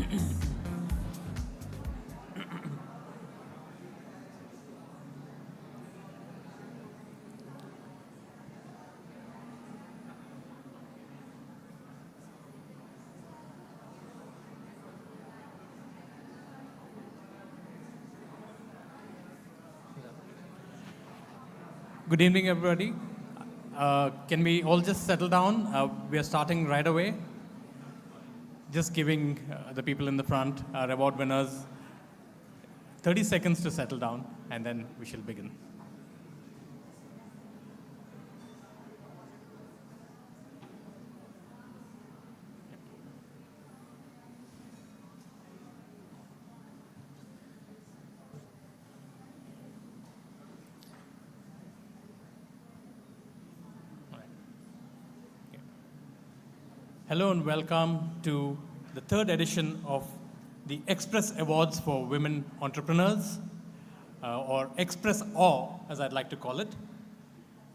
Good evening, everybody. Can we all just settle down? We are starting right away. Just giving the people in the front, our award winners, 30 seconds to settle down, and then we shall begin. Hello and welcome to the third edition of the Express Awards for Women Entrepreneurs, or Express Awe, as I'd like to call it.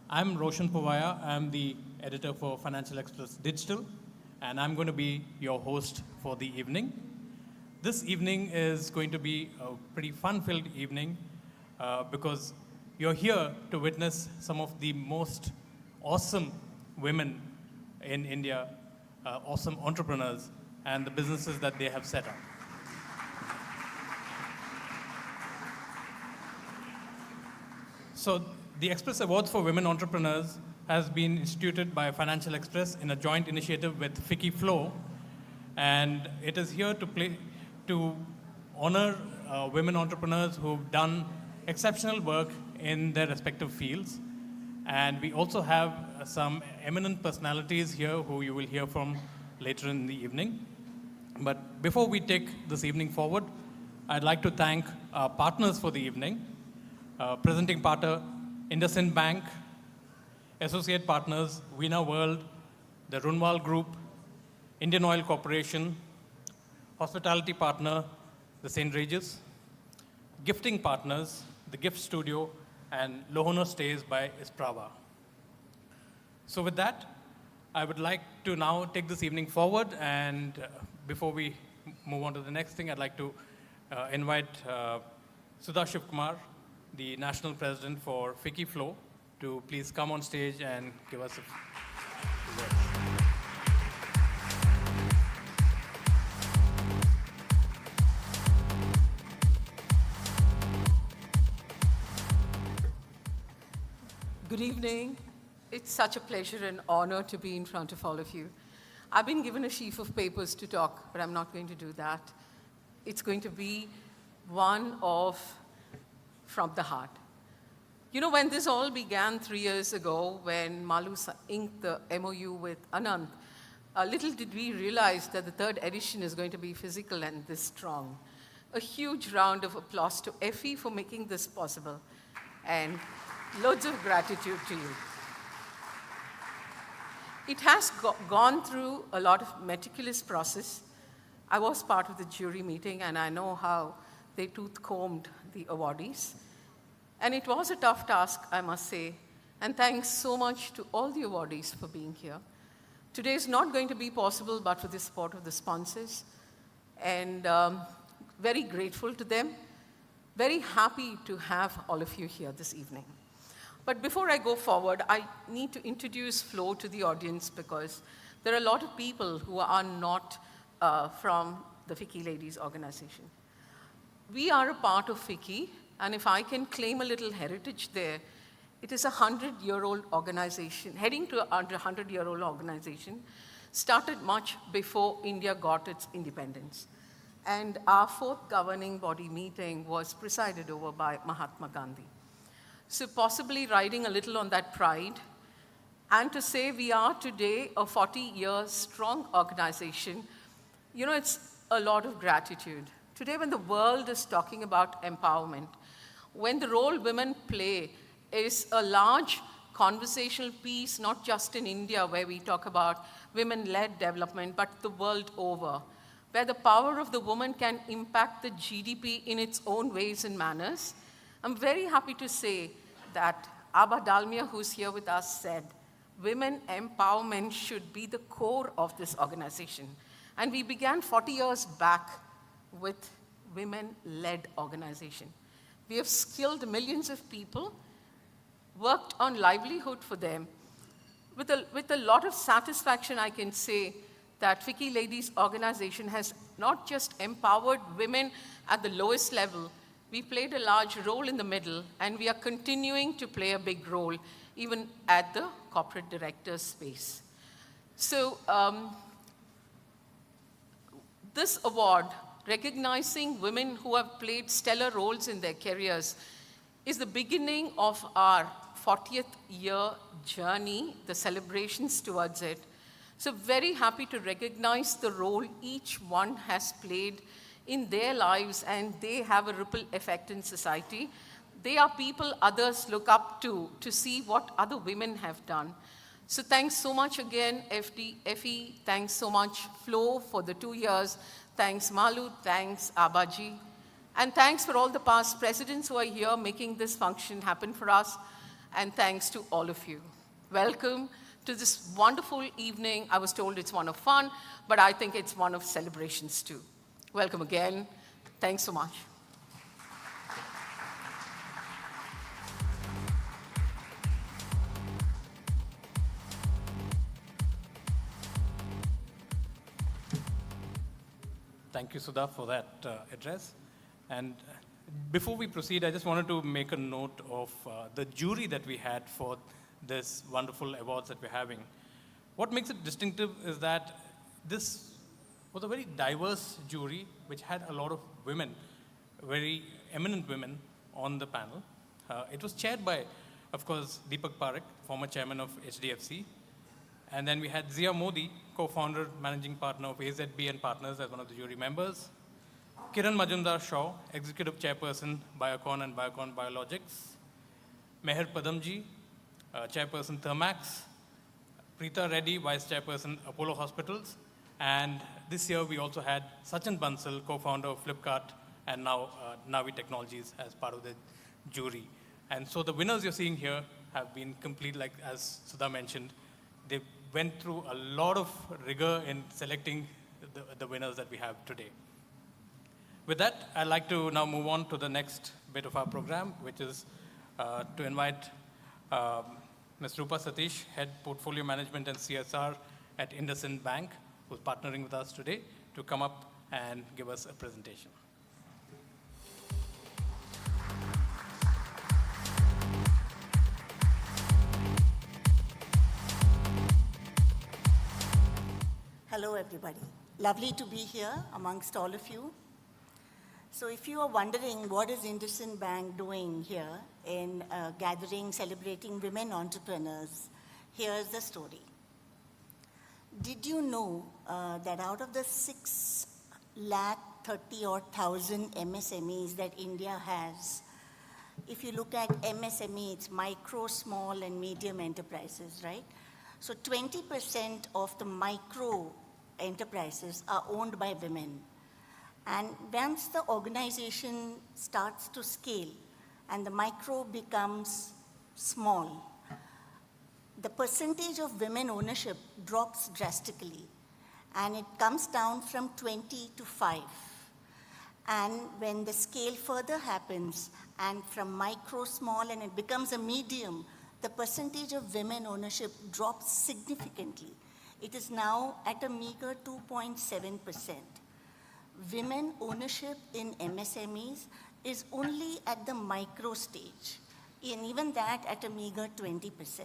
I'm Roshan Puvaya. I'm the editor for Financial Express Digital, and I'm going to be your host for the evening. This evening is going to be a pretty fun-filled evening because you're here to witness some of the most awesome women in India, awesome entrepreneurs, and the businesses that they have set up. So the Express Awards for Women Entrepreneurs has been instituted by Financial Express in a joint initiative with FICCI Flow, and it is here to honor women entrepreneurs who've done exceptional work in their respective fields. And we also have some eminent personalities here who you will hear from later in the evening. But before we take this evening forward, I'd like to thank our partners for the evening. Presenting partner, IndusInd Bank, associate partners, Veena World, the Runwal Group, Indian Oil Corporation, hospitality partner, the St. Regis, gifting partners, the Gift Studio, and Lohono Stays by Isprava. So with that, I would like to now take this evening forward, and before we move on to the next thing, I'd like to invite Sudha Shivkumar, the National President for FICCI Flow, to please come on stage and give us a few words. Good evening. It's such a pleasure and honor to be in front of all of you. I've been given a sheaf of papers to talk, but I'm not going to do that. It's going to be one of from the heart. You know, when this all began 3 years ago, when Malu inked the MOU with Anand, little did we realize that the third edition is going to be physical and this strong. A huge round of applause to Effie for making this possible, and loads of gratitude to you. It has gone through a lot of meticulous process. I was part of the jury meeting, and I know how they tooth-combed the awardees. And it was a tough task, I must say, and thanks so much to all the awardees for being here. Today is not going to be possible but for the support of the sponsors, and very grateful to them. Very happy to have all of you here this evening. But before I go forward, I need to introduce Flo to the audience because there are a lot of people who are not from the FICCI Ladies organization. We are a part of FICCI, and if I can claim a little heritage there, it is a 100-year-old organization, heading to a 100-year-old organization, started much before India got its independence. And our fourth governing body meeting was presided over by Mahatma Gandhi. So possibly riding a little on that pride, and to say we are today a 40-year strong organization, you know, it's a lot of gratitude. Today when the world is talking about empowerment, when the role women play is a large conversational piece, not just in India where we talk about women-led development, but the world over, where the power of the woman can impact the GDP in its own ways and manners. I'm very happy to say that Abba Dalmia, who's here with us, said women empowerment should be the core of this organization. And we began 40 years back with women-led organization. We have skilled millions of people, worked on livelihood for them. With a lot of satisfaction, I can say that FICCI Ladies organization has not just empowered women at the lowest level, we played a large role in the middle, and we are continuing to play a big role even at the corporate director space. So this award, recognizing women who have played stellar roles in their careers, is the beginning of our 40th year journey, the celebrations towards it. So very happy to recognize the role each one has played in their lives, and they have a ripple effect in society. They are people others look up to see what other women have done. So thanks so much again, FE, thanks so much, Flo, for the 2 years. Thanks, Malu, thanks, Abaji. And thanks for all the past presidents who are here making this function happen for us. And thanks to all of you. Welcome to this wonderful evening. I was told it's one of fun, but I think it's one of celebrations too. Welcome again. Thanks so much. Thank you, Sudha, for that address. And before we proceed, I just wanted to make a note of the jury that we had for this wonderful awards that we're having. What makes it distinctive is that this was a very diverse jury, which had a lot of women, very eminent women on the panel. It was chaired by, of course, Deepak Parekh, former chairman of HDFC. And then we had Zia Modi, co-founder, managing partner of AZB and Partners, as one of the jury members. Kiran Majumdar-Shaw, executive chairperson, Biocon and Biocon Biologics. Meher Padamji, chairperson, Thermax. Preeta Reddy, vice chairperson, Apollo Hospitals. And this year we also had Sachin Bansal, co-founder of Flipkart, and now Navi Technologies as part of the jury. And so the winners you're seeing here have been complete, like as Sudha mentioned. They went through a lot of rigor in selecting the winners that we have today. With that, I'd like to now move on to the next bit of our program, which is to invite Ms. Rupa Satish, Head Portfolio Management and CSR at IndusInd Bank, who's partnering with us today, to come up and give us a presentation. Hello, everybody. Lovely to be here amongst all of you. So if you are wondering what is IndusInd Bank doing here in gathering, celebrating women entrepreneurs, here's the story. Did you know that out of the 630,000 MSMEs that India has, if you look at MSME, it's micro, small, and medium enterprises, right? So 20% of the micro enterprises are owned by women. And once the organization starts to scale and the micro becomes small, the percentage of women ownership drops drastically, and it comes down from 20 to 5. And when the scale further happens, and from micro, small, and it becomes a medium, the percentage of women ownership drops significantly. It is now at a meager 2.7%. Women ownership in MSMEs is only at the micro stage, and even that at a meager 20%.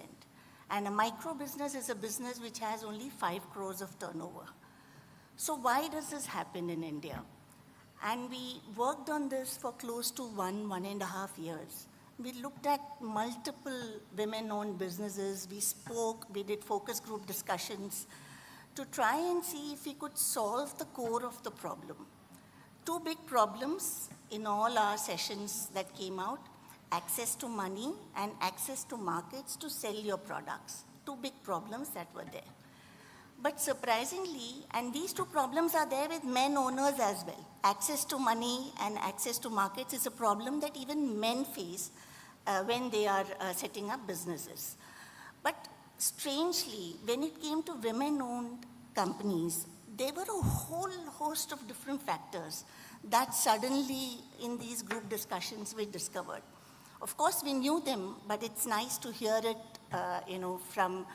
And a micro business is a business which has only 5 crores of turnover. So why does this happen in India? And we worked on this for close to 1.5 years. We looked at multiple women-owned businesses. We spoke, we did focus group discussions to try and see if we could solve the core of the problem. 2 big problems in all our sessions that came out: access to money and access to markets to sell your products. 2 big problems that were there. But surprisingly, and these 2 problems are there with men owners as well. Access to money and access to markets is a problem that even men face when they are setting up businesses. But strangely, when it came to women-owned companies, there were a whole host of different factors that suddenly in these group discussions we discovered. Of course, we knew them, but it's nice to hear it, from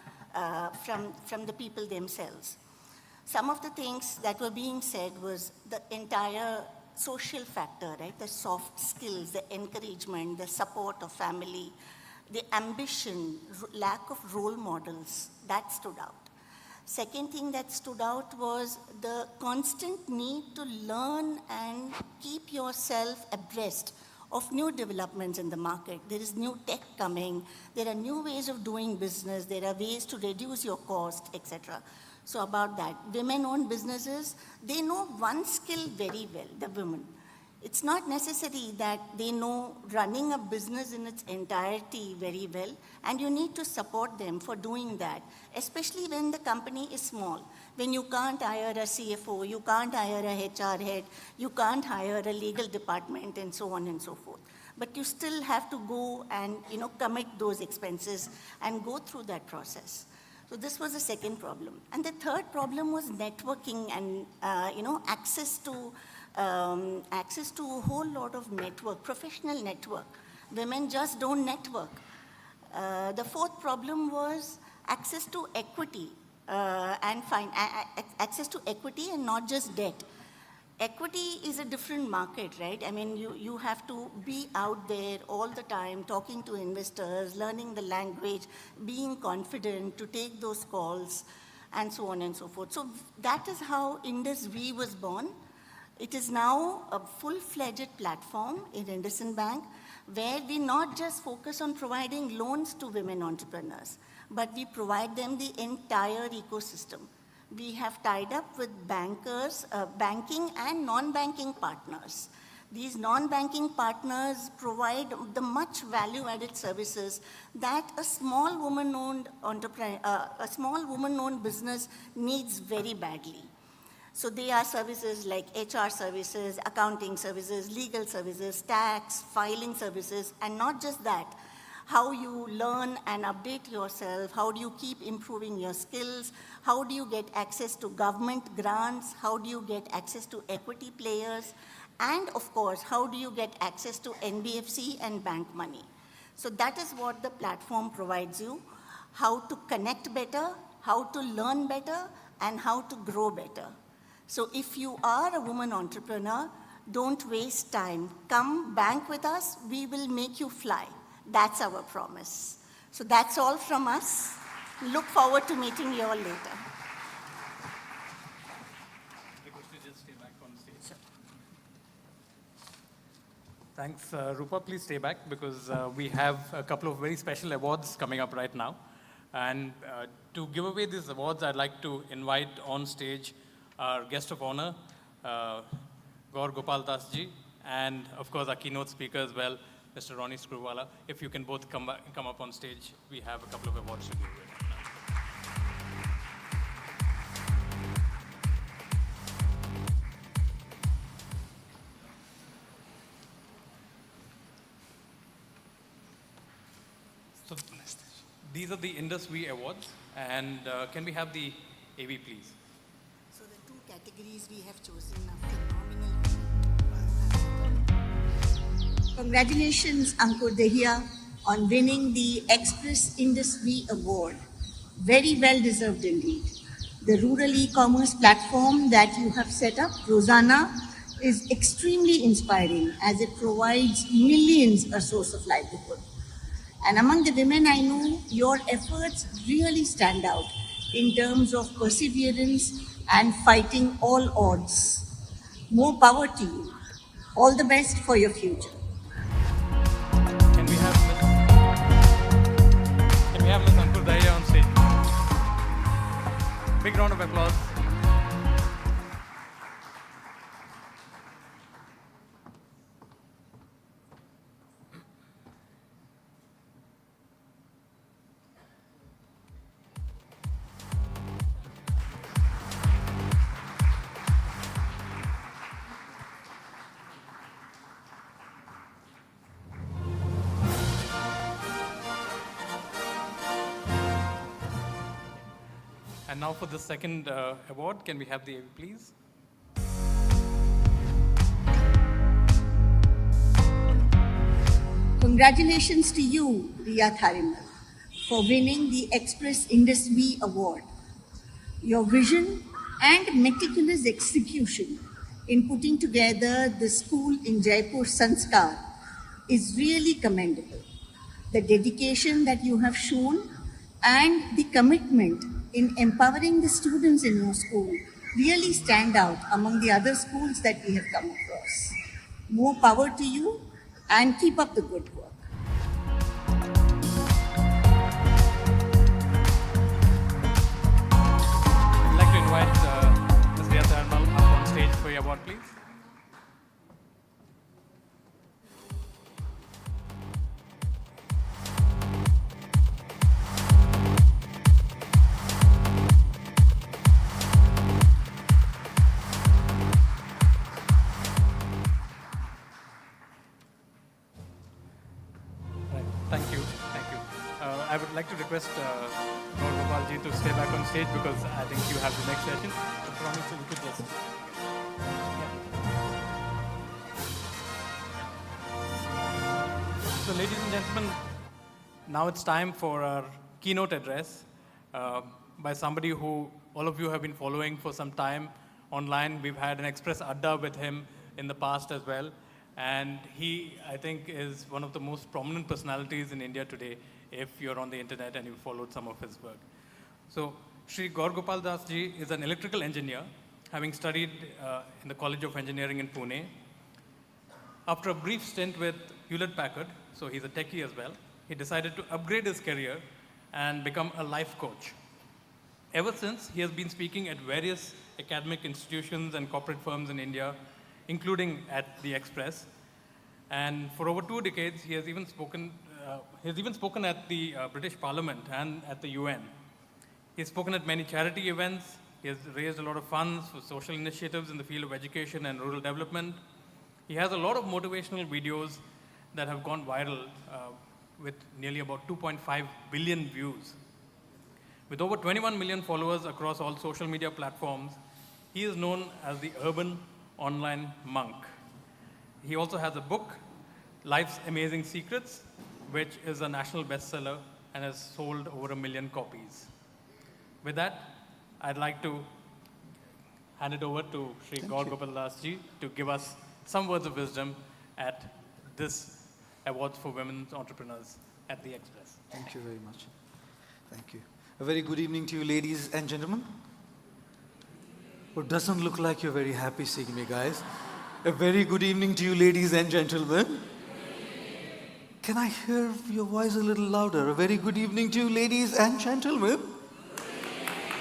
the people themselves. Some of the things that were being said was the entire social factor, right? The soft skills, the encouragement, the support of family, the ambition, lack of role models, that stood out. Second thing that stood out was the constant need to learn and keep yourself abreast of new developments in the market. There is new tech coming, there are new ways of doing business, there are ways to reduce your cost, etc. So about that, women-owned businesses, they know one skill very well, the women. It's not necessary that they know running a business in its entirety very well, and you need to support them for doing that, especially when the company is small. When you can't hire a CFO, you can't hire a HR head, you can't hire a legal department, and so on and so forth. But you still have to go and commit those expenses and go through that process. So this was the second problem. And the third problem was networking and access to a whole lot of network, professional network. Women just don't network. The fourth problem was access to equity access to equity and not just debt. Equity is a different market, right? I mean, you have to be out there all the time, talking to investors, learning the language, being confident to take those calls, and so on and so forth. So that is how IndusV was born. It is now a full-fledged platform in IndusInd Bank where we not just focus on providing loans to women entrepreneurs, but we provide them the entire ecosystem. We have tied up with bankers, banking and non-banking partners. These non-banking partners provide the much value-added services that a small woman-owned business needs very badly. So they are services like HR services, accounting services, legal services, tax, filing services, and not just that, how you learn and update yourself, how do you keep improving your skills, how do you get access to government grants, how do you get access to equity players, and of course, how do you get access to NBFC and bank money. So that is what the platform provides you, how to connect better, how to learn better, and how to grow better. So if you are a woman entrepreneur, don't waste time. Come bank with us, we will make you fly. That's our promise. So that's all from us. Look forward to meeting you all later. Thanks, Rupa. Please stay back because we have a couple of very special awards coming up right now. And to give away these awards, I'd like to invite on stage our guest of honor, Gaur Gopal ji, and of course our keynote speaker as well, Mr. Ronnie Screwvala. If you can both come up on stage, we have a couple of awards to give away. So these are the IndusV Awards, and can we have the AV, please? So the two categories we have chosen are phenomenal. Congratulations, Ankur Dehia, on winning the Express IndusV Award. Very well deserved indeed. The rural e-commerce platform that you have set up, Rosanna, is extremely inspiring as it provides millions a source of livelihood. And among the women I know, your efforts really stand out in terms of perseverance and fighting all odds. More power to you. All the best for your future. Can we have Ms. Ankur Dahia on stage? Big round of applause. And now for the second award, can we have the AV, please? Congratulations to you, Riya Tharimal, for winning the Express Industry Award. Your vision and meticulous execution in putting together the school in Jaipur Sanskar is really commendable. The dedication that you have shown and the commitment in empowering the students in your school really stand out among the other schools that we have come across. More power to you and keep up the good work. I'd like to invite Ms. Riya Tharimal up on stage for your award, please. Right. Thank you. Thank you. I would like to request Gaur Gopal ji to stay back on stage because I think you have the next session. I promise you could just. So, ladies and gentlemen, now it's time for our keynote address by somebody who all of you have been following for some time online. We've had an Express Adda with him in the past as well. And he, I think, is one of the most prominent personalities in India today if you're on the internet and you followed some of his work. So, Shri Gaur Gopal Das ji is an electrical engineer, having studied in the College of Engineering in Pune. After a brief stint with Hewlett-Packard, so he's a techie as well, he decided to upgrade his career and become a life coach. Ever since, he has been speaking at various academic institutions and corporate firms in India, including at the Express. And for over 2 decades, he has even spoken at the British Parliament and at the UN. He's spoken at many charity events. He has raised a lot of funds for social initiatives in the field of education and rural development. He has a lot of motivational videos that have gone viral with nearly about 2.5 billion views. With over 21 million followers across all social media platforms, he is known as the urban online monk. He also has a book, Life's Amazing Secrets, which is a national bestseller and has sold over 1 million copies. With that, I'd like to hand it over to Shri Gaur Gopal Das ji to give us some words of wisdom at this Awards for Women Entrepreneurs at the Express. Thank you very much. Thank you. A very good evening to you, ladies and gentlemen. It doesn't look like you're very happy seeing me, guys. A very good evening to you, ladies and gentlemen. Can I hear your voice a little louder? A very good evening to you, ladies and gentlemen.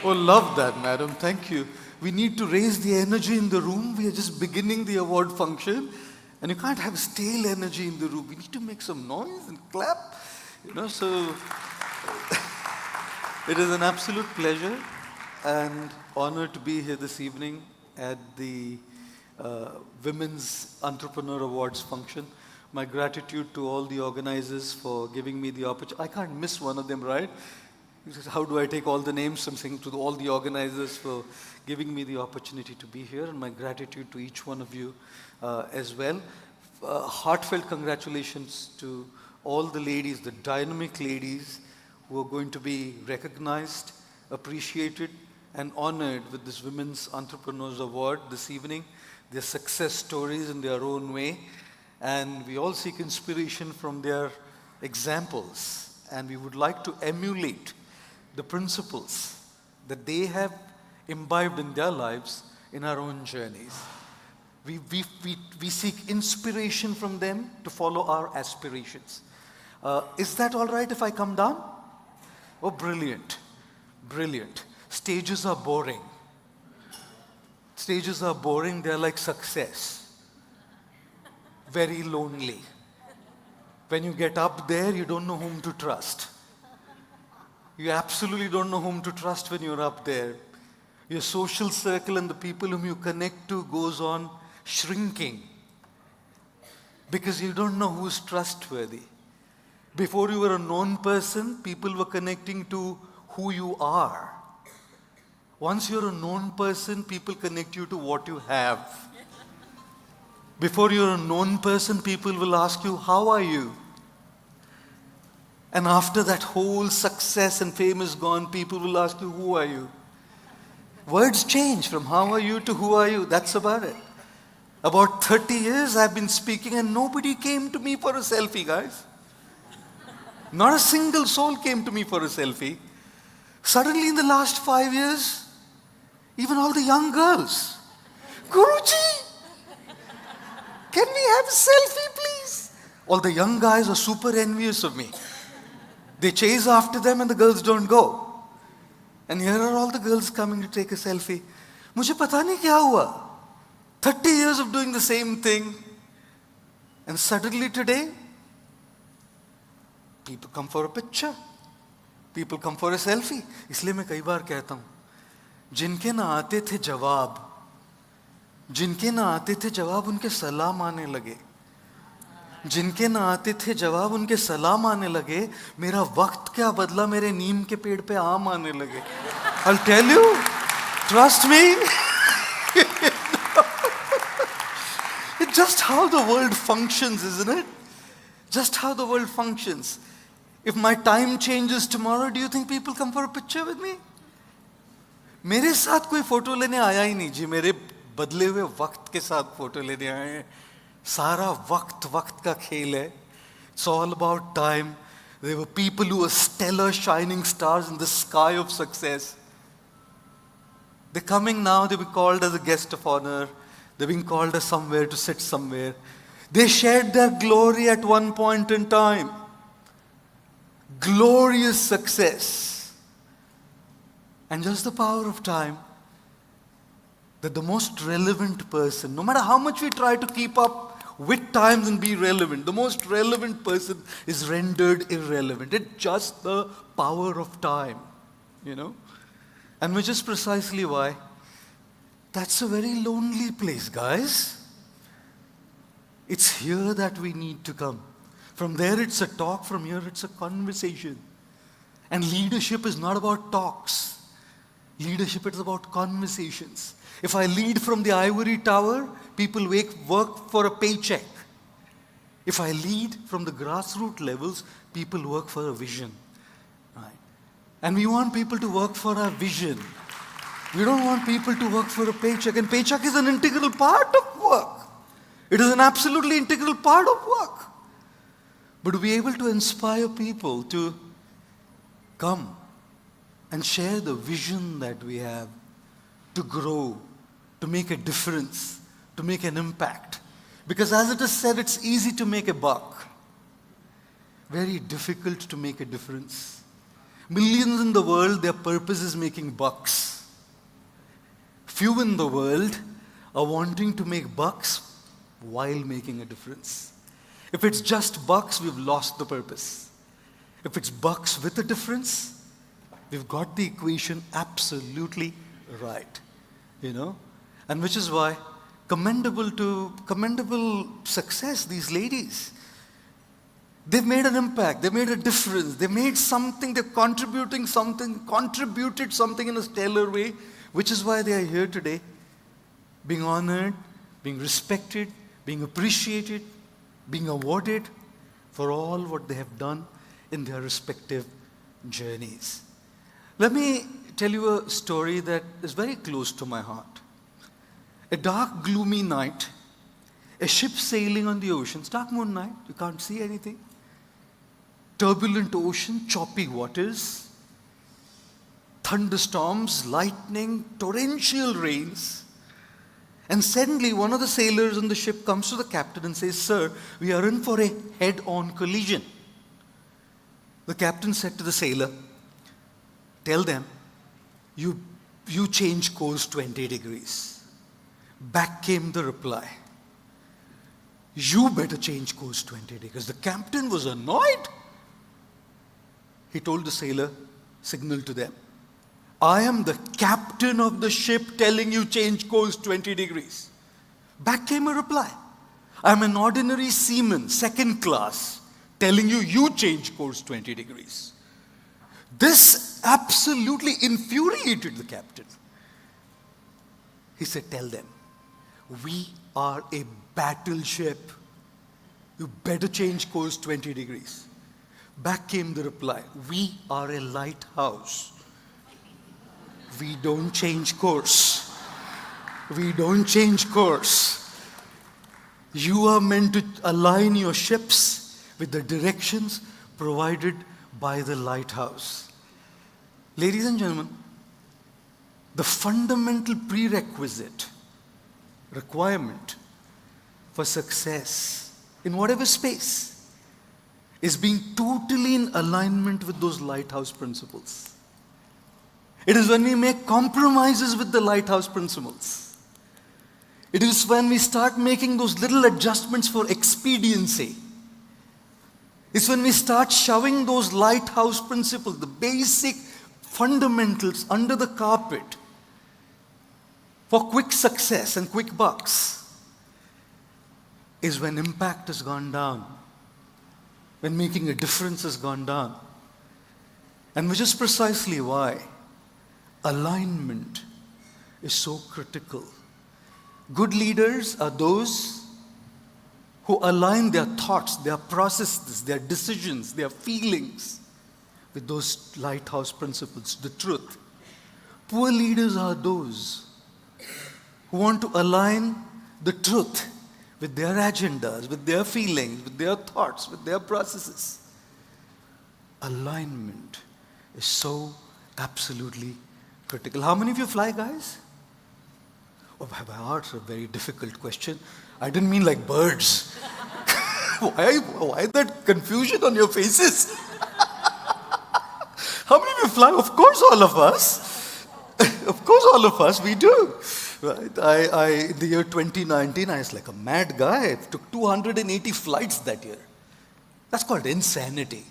Oh, love that, madam. Thank you. We need to raise the energy in the room. We are just beginning the award function. And you can't have stale energy in the room. We need to make some noise and clap. So it is an absolute pleasure and honor to be here this evening at the Women's Entrepreneur Awards function. My gratitude to all the organizers for giving me the opportunity. I can't miss one of them, right? How do I take all the names? I'm saying to all the organizers for giving me the opportunity to be here, and my gratitude to each one of you as well. Heartfelt congratulations to all the ladies, the dynamic ladies who are going to be recognized, appreciated, and honored with this Women's Entrepreneurs Award this evening. Their success stories in their own way, and we all seek inspiration from their examples, and we would like to emulate the principles that they have imbibed in their lives in our own journeys. We seek inspiration from them to follow our aspirations. Is that all right if I come down? Oh, brilliant. Brilliant. Stages are boring. Stages are boring. They're like success. Very lonely. When you get up there, you don't know whom to trust. You absolutely don't know whom to trust when you're up there. Your social circle and the people whom you connect to goes on shrinking because you don't know who's trustworthy. Before you were a known person, people were connecting to who you are. Once you're a known person, people connect you to what you have. Before you're a known person, people will ask you, how are you? And after that whole success and fame is gone, people will ask you, who are you? Words change from how are you to who are you. That's about it. About 30 years I've been speaking and nobody came to me for a selfie, guys. Not a single soul came to me for a selfie. Suddenly in the last 5 years, even all the young girls, Guruji, can we have a selfie, please? All the young guys are super envious of me. They chase after them and the girls don't go. And here are all the girls coming to take a selfie. मुझे पता नहीं क्या हुआ. 30 years of doing the same thing. And suddenly today, people come for a picture. People come for a selfie. इसलिए मैं कई बार कहता हूँ, जिनके ना आते थे जवाब उनके सलाम आने लगे. जिनके ना आते थे जवाब उनके सलाम आने लगे. मेरा वक्त क्या बदला, मेरे नीम के पेड़ पे आम आने लगे. I'll tell you, trust me. It's just how the world functions, isn't it? Just how the world functions. If my time changes tomorrow, do you think people come for a picture with me? मेरे साथ कोई photo लेने आया ही नहीं जी. मेरे बदले हुए वक्त के साथ फोटो लेने आए हैं. सारा वक्त का खेल है. It's all about time. There were people who were stellar shining stars in the sky of success. They're coming now, they've been called as a guest of honor. They've been called as somewhere to sit somewhere. They shared their glory at one point in time. Glorious success. And just the power of time, that the most relevant person, no matter how much we try to keep up with times and be relevant, the most relevant person is rendered irrelevant. It's just the power of time, you know. And which is precisely why that's a very lonely place, guys. It's here that we need to come. From there it's a talk, from here it's a conversation. And leadership is not about talks. Leadership is about conversations. If I lead from the ivory tower, people work for a paycheck. If I lead from the grassroots levels, people work for a vision. Right? And we want people to work for a vision. We don't want people to work for a paycheck. And paycheck is an integral part of work. It is an absolutely integral part of work. But to be able to inspire people to come and share the vision that we have, to grow, to make a difference, to make an impact. Because as it is said, it's easy to make a buck. Very difficult to make a difference. Millions in the world, their purpose is making bucks. Few in the world are wanting to make bucks while making a difference. If it's just bucks, we've lost the purpose. If it's bucks with a difference, we've got the equation absolutely right, you know. And which is why commendable success, these ladies. They've made an impact, they've made a difference, they made something, they're contributed something in a stellar way, which is why they are here today, being honored, being respected, being appreciated, being awarded for all what they have done in their respective journeys. Let me tell you a story that is very close to my heart. A dark, gloomy night, a ship sailing on the ocean. It's dark moon night, you can't see anything. Turbulent ocean, choppy waters, thunderstorms, lightning, torrential rains. And suddenly one of the sailors on the ship comes to the captain and says, "Sir, we are in for a head-on collision." The captain said to the sailor, "Tell them, you change course 20 degrees. Back came the reply, "You better change course 20 degrees. The captain was annoyed. He told the sailor, "Signal to them. I am the captain of the ship telling you change course 20 degrees. Back came a reply, "I'm an ordinary seaman, second class, telling you change course 20 degrees. This absolutely infuriated the captain. He said, tell them, we are a battleship. You better change course 20 degrees. Back came the reply, we are a lighthouse. We don't change course. We don't change course. You are meant to align your ships with the directions provided by the lighthouse. Ladies and gentlemen, the fundamental prerequisite, requirement for success in whatever space is being totally in alignment with those lighthouse principles. It is when we make compromises with the lighthouse principles. It is when we start making those little adjustments for expediency. It's when we start shoving those lighthouse principles, the basic fundamentals, under the carpet for quick success and quick bucks, is when impact has gone down, when making a difference has gone down. And which is precisely why alignment is so critical. Good leaders are those who align their thoughts, their processes, their decisions, their feelings with those lighthouse principles, the truth. Poor leaders are those who want to align the truth with their agendas, with their feelings, with their thoughts, with their processes. Alignment is so absolutely critical. How many of you fly, guys? Oh, my that's a very difficult question. I didn't mean like birds. Why that confusion on your faces? How many of you fly? Of course, all of us. Of course, all of us, we do. Right? In the year 2019, I was like a mad guy. I took 280 flights that year. That's called insanity.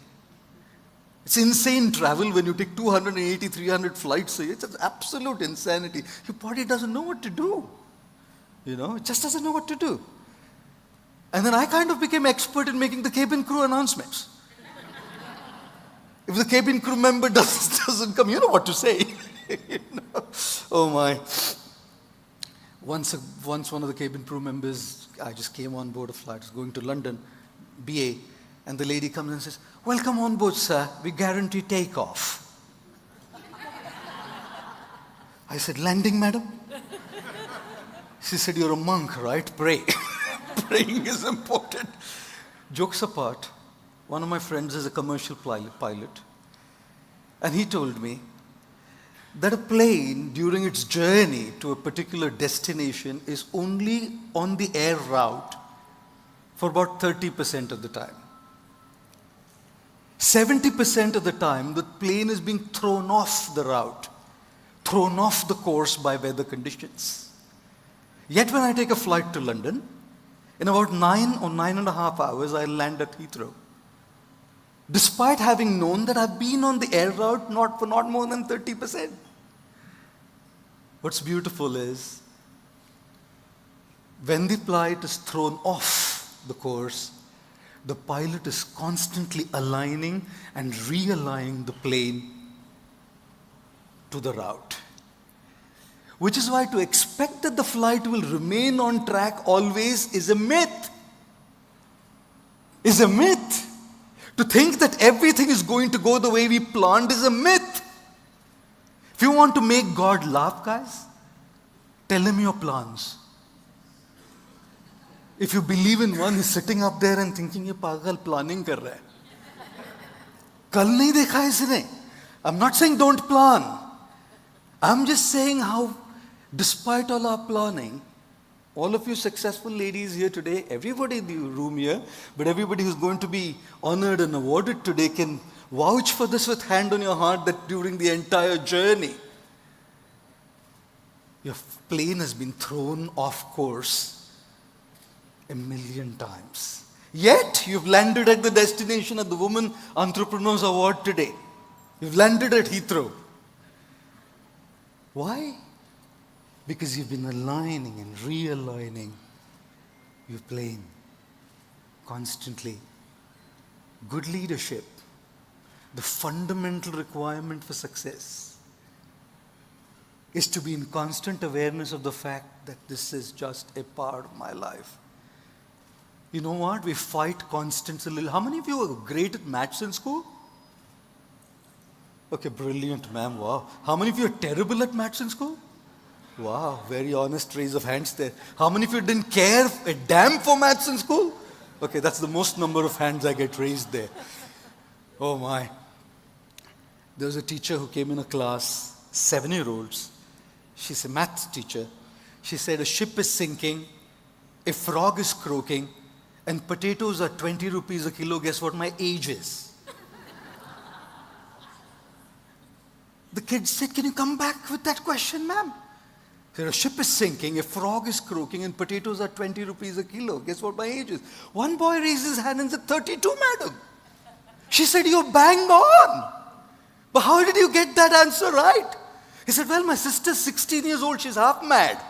It's insane travel when you take 280, 300 flights a year. It's absolute insanity. Your body doesn't know what to do. You know, it just doesn't know what to do. And then I kind of became expert in making the cabin crew announcements. If the cabin crew member doesn't come, you know what to say. You know? Oh my. Once one of the cabin crew members, I just came on board a flight, I was going to London, BA, and the lady comes and says, welcome on board, sir. We guarantee takeoff. I said, landing, madam? She said, you're a monk, right? Pray. Praying is important. Jokes apart, one of my friends is a commercial pilot, and he told me that a plane during its journey to a particular destination is only on the air route for about 30% of the time. 70% of the time, the plane is being thrown off the route, thrown off the course by weather conditions. Yet when I take a flight to London, in about 9 or 9.5 hours, I land at Heathrow. Despite having known that I've been on the air route for not more than 30%. What's beautiful is, when the flight is thrown off the course, the pilot is constantly aligning and realigning the plane to the route. Which is why to expect that the flight will remain on track always is a myth. Is a myth. To think that everything is going to go the way we planned is a myth. If you want to make God laugh, guys, tell him your plans. If you believe in one, he's sitting up there and thinking, ye pagal planning kar raha hai. Kal nahi dekha isne. I'm not saying don't plan. I'm just saying how, despite all our planning, all of you successful ladies here today, everybody in the room here, but everybody who's going to be honored and awarded today can vouch for this with hand on your heart that during the entire journey, your plane has been thrown off course 1,000,000 times. Yet, you've landed at the destination at the Women Entrepreneurs Award today. You've landed at Heathrow. Why? Because you've been aligning and realigning your plane constantly. Good leadership, the fundamental requirement for success, is to be in constant awareness of the fact that this is just a part of my life. You know what? We fight constantly. How many of you were great at maths in school? Okay, brilliant, ma'am. Wow. How many of you are terrible at maths in school? Wow, very honest raise of hands there. How many of you didn't care a damn for maths in school? Okay, that's the most number of hands I get raised there. Oh my. There was a teacher who came in a class, 7-year-olds. She's a maths teacher. She said, a ship is sinking, a frog is croaking, and potatoes are 20 rupees a kilo. Guess what my age is? The kid said, can you come back with that question, ma'am? Said, a ship is sinking, a frog is croaking, and potatoes are 20 rupees a kilo. Guess what my age is? One boy raised his hand and said, 32, madam. She said, you're bang on. But how did you get that answer right? He said, well, my sister's 16 years old, she's half mad.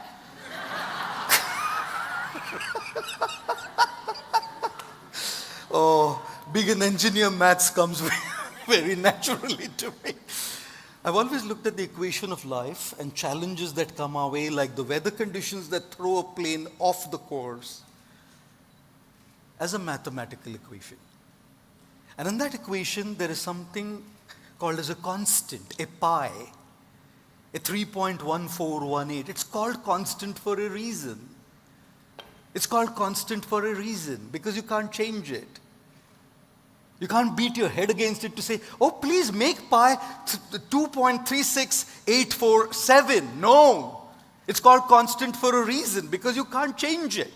Oh, being an engineer, maths comes very naturally to me. I've always looked at the equation of life and challenges that come our way, like the weather conditions that throw a plane off the course, as a mathematical equation. And in that equation, there is something called as a constant, a pi, a 3.1418. It's called constant for a reason. It's called constant for a reason because you can't change it. You can't beat your head against it to say, oh, please make pi 2.36847. No. It's called constant for a reason because you can't change it.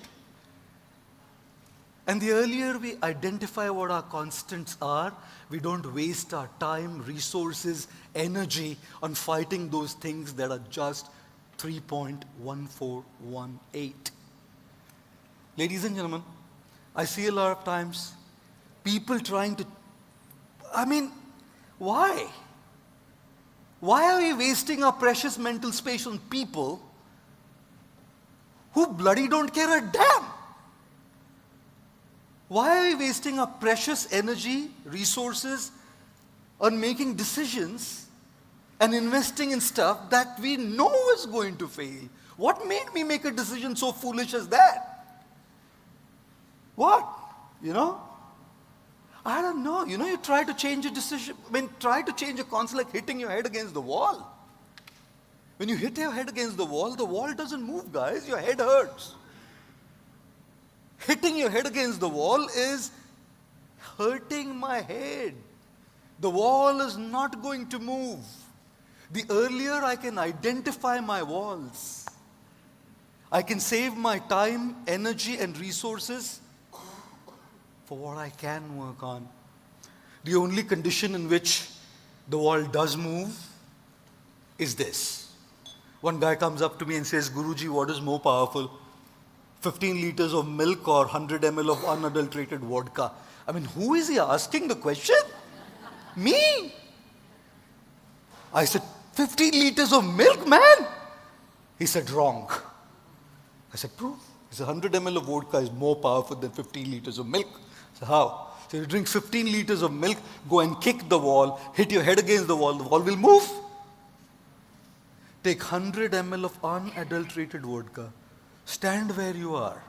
And the earlier we identify what our constants are, we don't waste our time, resources, energy on fighting those things that are just 3.1418. Ladies and gentlemen, I see a lot of times people trying to, why? Why are we wasting our precious mental space on people who bloody don't care a damn? Why are we wasting our precious energy, resources on making decisions and investing in stuff that we know is going to fail? What made me make a decision so foolish as that? What? I don't know. You try to change a decision, try to change a concept like hitting your head against the wall. When you hit your head against the wall doesn't move, guys. Your head hurts. Hitting your head against the wall is hurting my head. The wall is not going to move. The earlier I can identify my walls, I can save my time, energy, and resources for what I can work on. The only condition in which the wall does move is this. One guy comes up to me and says, Guruji, what is more powerful? 15 liters of milk or 100 ml of unadulterated vodka? Who is he asking the question? Me? I said, 15 liters of milk, man? He said, wrong. I said, proof. He said, 100 ml of vodka is more powerful than 15 liters of milk. So how? So you drink 15 liters of milk, go and kick the wall, hit your head against the wall will move. Take 100 ml of unadulterated vodka. Stand where you are.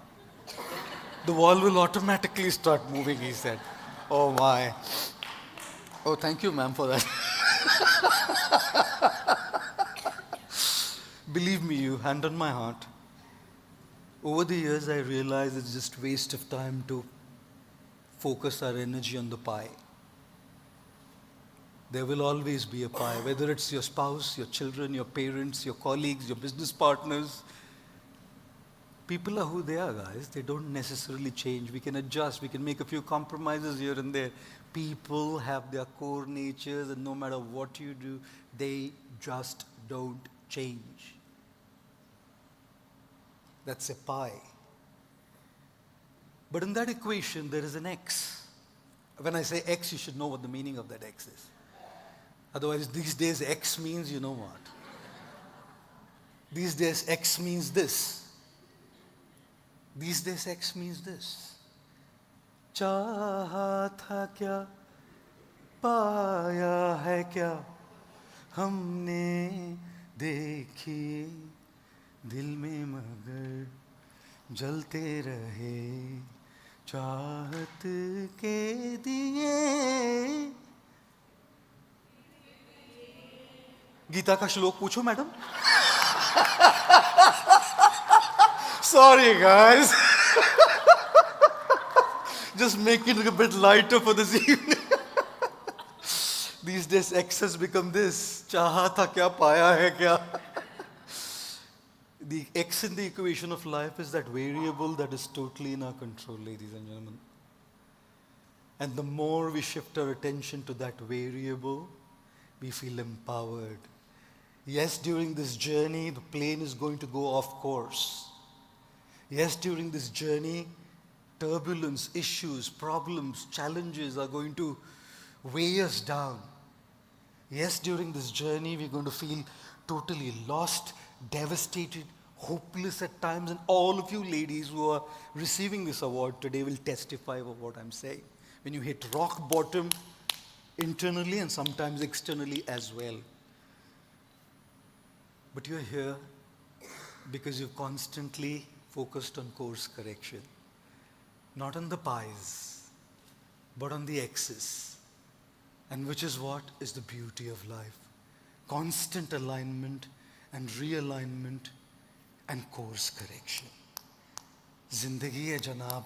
The wall will automatically start moving, he said. Oh my. Oh, thank you, ma'am, for that. Believe me, you, hand on my heart. Over the years, I realized it's just waste of time to focus our energy on the pie. There will always be a pie, whether it's your spouse, your children, your parents, your colleagues, your business partners. People are who they are, guys. They don't necessarily change. We can adjust. We can make a few compromises here and there. People have their core natures, and no matter what you do, they just don't change. That's a pie. But in that equation, there is an X. When I say X, you should know what the meaning of that X is. Otherwise, these days, X means you know what. These days, X means this. These days, X means this. Chaha tha kya, paya hai kya, humne देखिए दिल में मगर जलते रहे चाहत के दिए. गीता का श्लोक पूछो madam. Sorry guys. Just make it a bit lighter for this evening. These days excess become this. चाहा था क्या पाया है क्या. The X in the equation of life is that variable that is totally in our control, ladies and gentlemen. And the more we shift our attention to that variable, we feel empowered. Yes, during this journey, the plane is going to go off course. Yes, during this journey, turbulence, issues, problems, challenges are going to weigh us down. Yes, during this journey, we're going to feel totally lost, devastated, hopeless at times. And all of you ladies who are receiving this award today will testify of what I'm saying. When you hit rock bottom internally and sometimes externally as well. But you're here because you've constantly focused on course correction. Not on the pies, but on the X's. And which is what is the beauty of life. Constant alignment and realignment and course correction. Zindagi hai janab,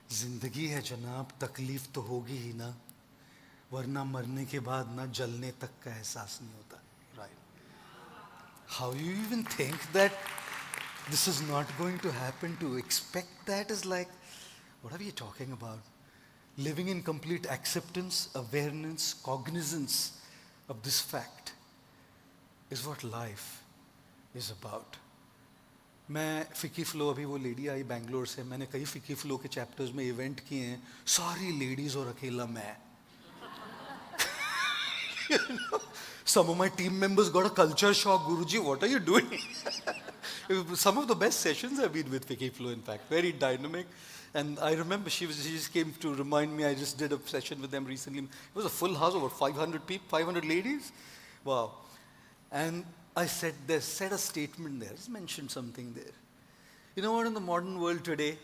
जिंदगी है जनाब, तकलीफ तो होगी ही ना, वरना मरने के बाद ना जलने तक का एहसास नहीं होता. Right? How you even think that this is not going to happen? To expect that is like, what are we talking about? Living in complete acceptance, awareness, cognizance of this fact is what life is about. मैं फिकी flow, अभी वो lady आई बैंगलोर से, मैंने कई फिकी flow के chapters में इवेंट किए हैं, सारी लेडीज और अकेला मैं. Some of my team members got a culture shock. Guruji, what are you doing? Some of the best sessions I've been with Ficky Flow, in fact, very dynamic. And I remember she just came to remind me. I just did a session with them recently. It was a full house, over 500 people, 500 ladies. Wow. And I said a statement there, just mentioned something there. You know what, in the modern world today,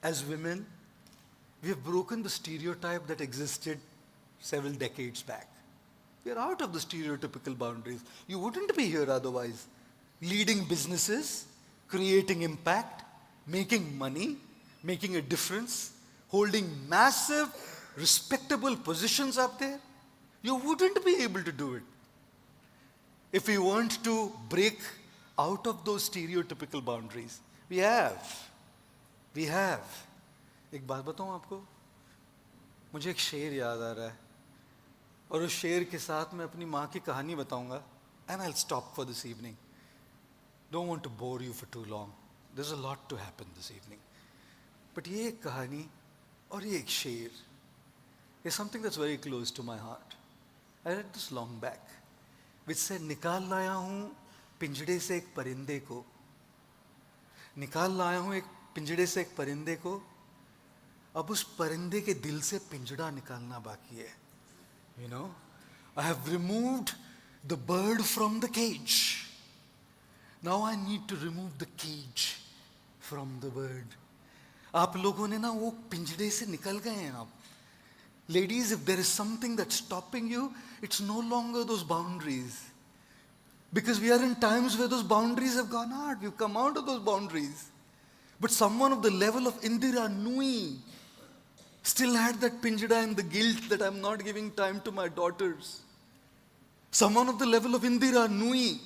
as women, we have broken the stereotype that existed several decades back. We are out of the stereotypical boundaries. You wouldn't be here otherwise. Leading businesses, creating impact, making money, making a difference, holding massive, respectable positions up there. You wouldn't be able to do it if we weren't to break out of those stereotypical boundaries. We have. एक बात बताऊं आपको, मुझे एक शेर याद आ रहा है, और उस शेर के साथ मैं अपनी माँ की कहानी बताऊंगा. And I'll stop for this evening. Don't want to bore you for too long. There's a lot to happen this evening. But ये एक कहानी और ये एक शेर is something that's very close to my heart. I read this long back, which said, निकाल लाया हूँ पिंजड़े से एक परिंदे को, निकाल लाया हूँ एक पिंजड़े से एक परिंदे को, अब उस परिंदे के दिल से पिंजड़ा निकालना बाकी है. You know, I have removed the bird from the cage. Now I need to remove the cage from the bird. आप लोगों ने ना वो पिंजड़े से निकल गए हैं आप. Ladies, if there is something that's stopping you, it's no longer those boundaries. Because we are in times where those boundaries have gone out. We've come out of those boundaries. But someone of the level of Indira Nui still had that pinjada and the guilt that I'm not giving time to my daughters. Someone of the level of Indira Nui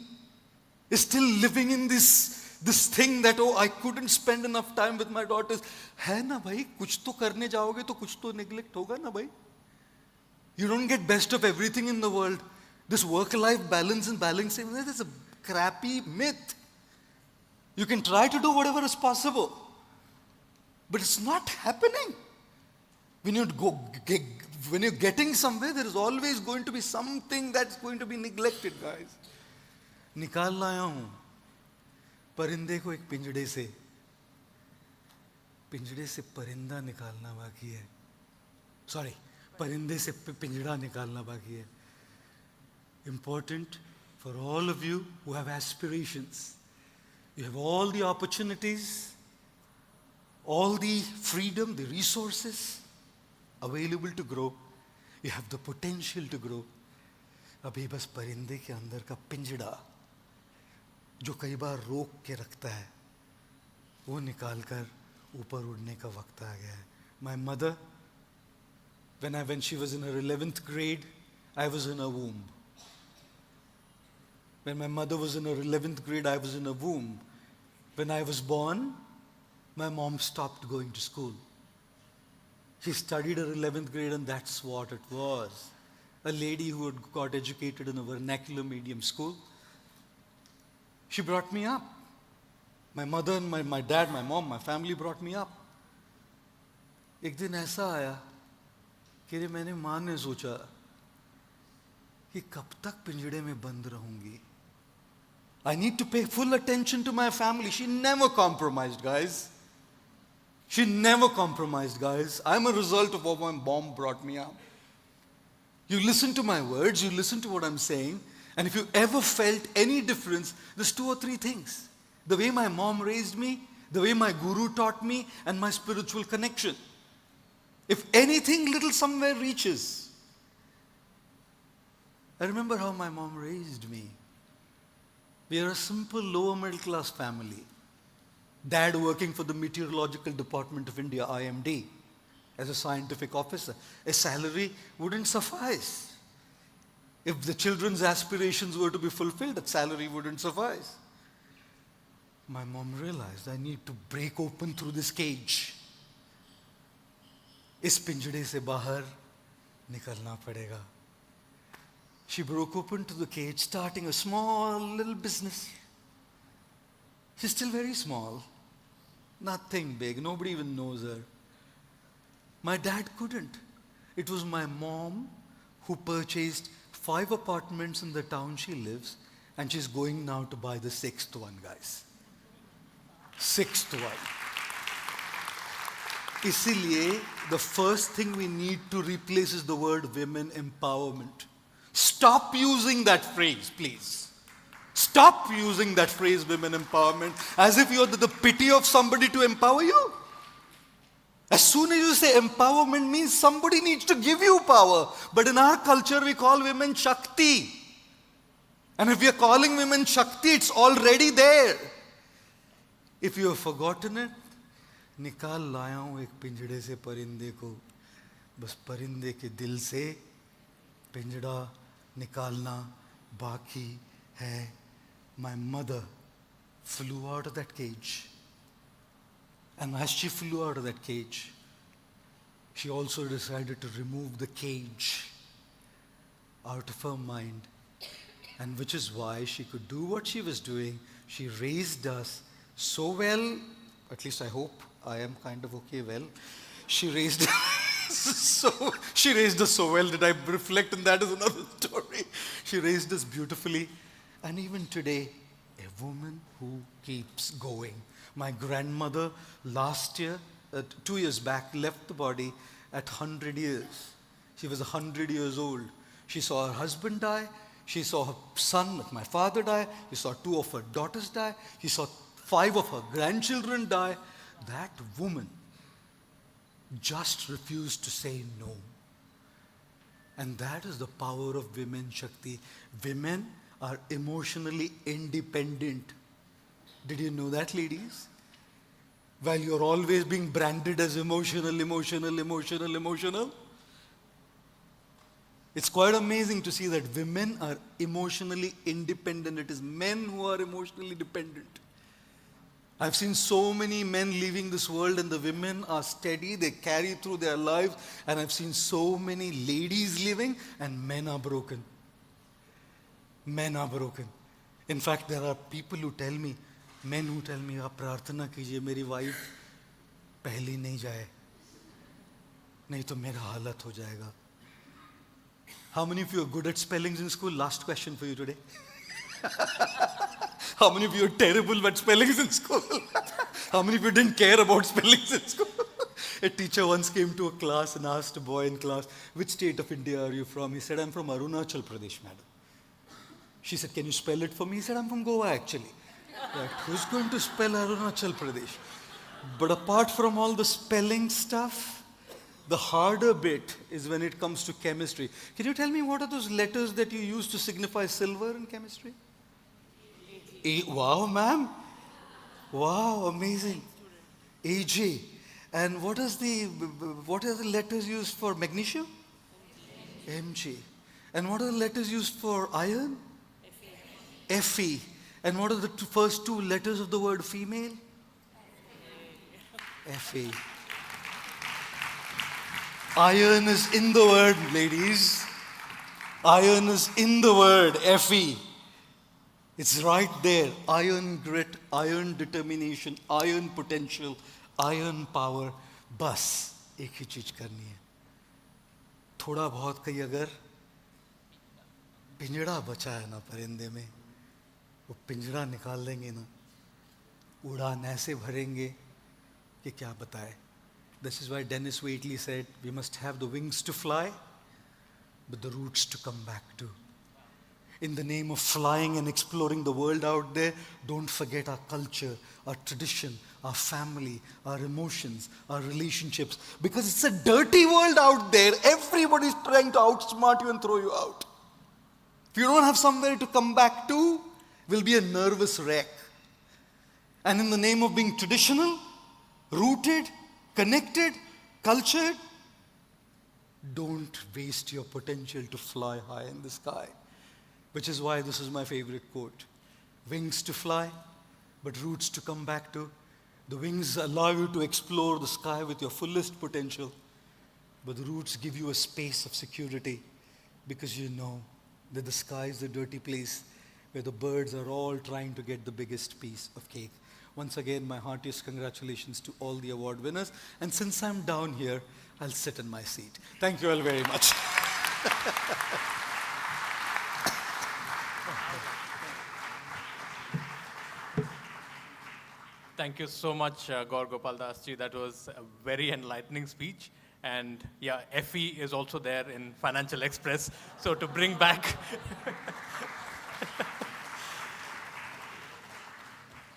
is still living in this thing that, oh, I couldn't spend enough time with my daughters. है ना भाई, कुछ तो करने जाओगे तो कुछ तो neglect होगा ना भाई. You don't get best of everything in the world. This work-life balance and balancing, that is a crappy myth. You can try to do whatever is possible, but it's not happening. When you're getting somewhere, there is always going to be something that's going to be neglected, guys. निकाल लाया हूँ परिंदे को एक पिंजड़े से परिंदा निकालना बाकी है. परिंदे से पिंजड़ा निकालना बाकी है. Important for all of you who have aspirations. You have all the opportunities, all the freedom, the resources available to grow. You have the potential to grow. अभी बस परिंदे के अंदर का पिंजड़ा जो कई बार रोक के रखता है वो निकालकर ऊपर उड़ने का वक्त आ गया है. My mother, when she was in her 11th grade, I was in her womb. When my mother was in her 11th grade, I was in her womb. When I was born, my mom stopped going to school. She studied her 11th grade and that's what it was. A lady who had got educated in a vernacular medium school. She brought me up. My mother and my dad, my mom, my family brought me up. एक दिन ऐसा आया कि मैंने माँ ने सोचा कि कब तक पिंजड़े में बंद रहूंगी. I need to pay full attention to my family. She never compromised, guys. She never compromised, guys. I'm a result of what my mom brought me up. You listen to my words, you listen to what I'm saying, and if you ever felt any difference, there's 2 or 3 things. The way my mom raised me, the way my guru taught me, and my spiritual connection. If anything little somewhere reaches. I remember how my mom raised me. We are a simple lower middle class family. Dad working for the Meteorological Department of India, IMD, as a scientific officer. A salary wouldn't suffice. If the children's aspirations were to be fulfilled, that salary wouldn't suffice. My mom realized I need to break open through this cage. इस पिंजड़े से बाहर निकलना पड़ेगा. She broke open to the cage, starting a small little business. She's still very small. Nothing big. Nobody even knows her. My dad couldn't. It was my mom who purchased 5 apartments in the town she lives, and she's going now to buy the 6th one, guys. 6th one. Isiliye, the first thing we need to replace is the word women empowerment. Stop using that phrase, please. Stop using that phrase, women empowerment, as if you're the pity of somebody to empower you. As soon as you say empowerment means somebody needs to give you power. But in our culture, we call women Shakti. And if we are calling women Shakti, it's already there. If you have forgotten it, निकाल लाया हूँ एक पिंजड़े से परिंदे को. बस परिंदे के दिल से पिंजड़ा निकालना बाकी है. My mother flew out of that cage. And as she flew out of that cage, she also decided to remove the cage out of her mind. And which is why she could do what she was doing. She raised us so well, at least I hope I am kind of okay well. She raised she raised us so well that I reflect, and that is another story. She raised us beautifully. And even today, a woman who keeps going. My grandmother last year, 2 years back, left the body at 100 years. She was 100 years old. She saw her husband die. She saw her son, my father, die. She saw 2 of her daughters die. She saw 5 of her grandchildren die. That woman just refused to say no. And that is the power of women Shakti. Women are emotionally independent. Did you know that, ladies? While you're always being branded as emotional. It's quite amazing to see that women are emotionally independent. It is men who are emotionally dependent. I've seen so many men leaving this world and the women are steady, they carry through their lives. And I've seen so many ladies living and men are broken. Men are broken. In fact, there are people who tell me, men who tell me, आप प्रार्थना कीजिए मेरी wife पहली नहीं जाए, नहीं तो मेरा हालत हो जाएगा. How many of you are good at spellings in school? Last question for you today. How many of you are terrible at spellings in school? How many of you didn't care about spellings in school? A teacher once came to a class and asked a boy in class, which state of India are you from? He said, I'm from Arunachal Pradesh, madam. She said, can you spell it for me? He said, I'm from Goa actually. Right. Who's going to spell Arunachal Pradesh? But apart from all the spelling stuff, the harder bit is when it comes to chemistry. Can you tell me what are those letters that you use to signify silver in chemistry? Wow, ma'am. Wow, amazing. AJ. And what are the letters used for magnesium? MG. And what are the letters used for iron? Fe. And what are the first two letters of the word female? Fe. Iron is in the word, ladies. Iron is in the word, Fe. It's right there. Iron grit, iron determination, iron potential, iron power. बस एक ही चीज करनी है. थोड़ा बहुत कहीं अगर पिंजड़ा बचा है ना परिंदे में, वो पिंजड़ा निकाल देंगे ना, उड़ान ऐसे भरेंगे कि क्या बताए. This is why Dennis Waitley said, we must have the wings to fly, but the roots to come back to. In the name of flying and exploring the world out there, don't forget our culture, our tradition, our family, our emotions, our relationships. Because it's a dirty world out there. Everybody's trying to outsmart you and throw you out. If you don't have somewhere to come back to, we'll be a nervous wreck. And in the name of being traditional, rooted, connected, cultured, don't waste your potential to fly high in the sky. Which is why this is my favorite quote. Wings to fly, but roots to come back to. The wings allow you to explore the sky with your fullest potential, but the roots give you a space of security because you know that the sky is a dirty place where the birds are all trying to get the biggest piece of cake. Once again, my heartiest congratulations to all the award winners. And since I'm down here, I'll sit in my seat. Thank you all very much. Thank you so much, Gaur Gopal Das ji. That was a very enlightening speech. And yeah, FE is also there in Financial Express. So to bring back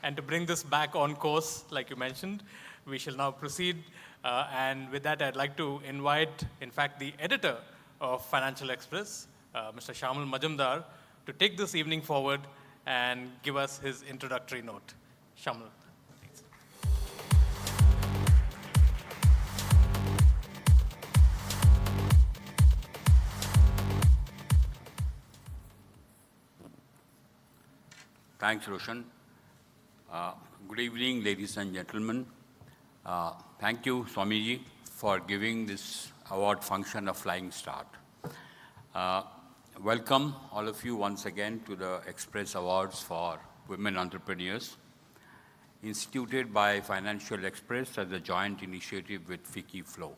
and to bring this back on course, like you mentioned, we shall now proceed. And with that, I'd like to invite, in fact, the editor of Financial Express, Mr. Shamal Majumdar, to take this evening forward and give us his introductory note. Shamal. Thanks, Roshan. Good evening, ladies and gentlemen. Thank you, Swamiji, for giving this award function a flying start. Welcome, all of you, once again to the Express Awards for Women Entrepreneurs, instituted by Financial Express as a joint initiative with FICCI Flow.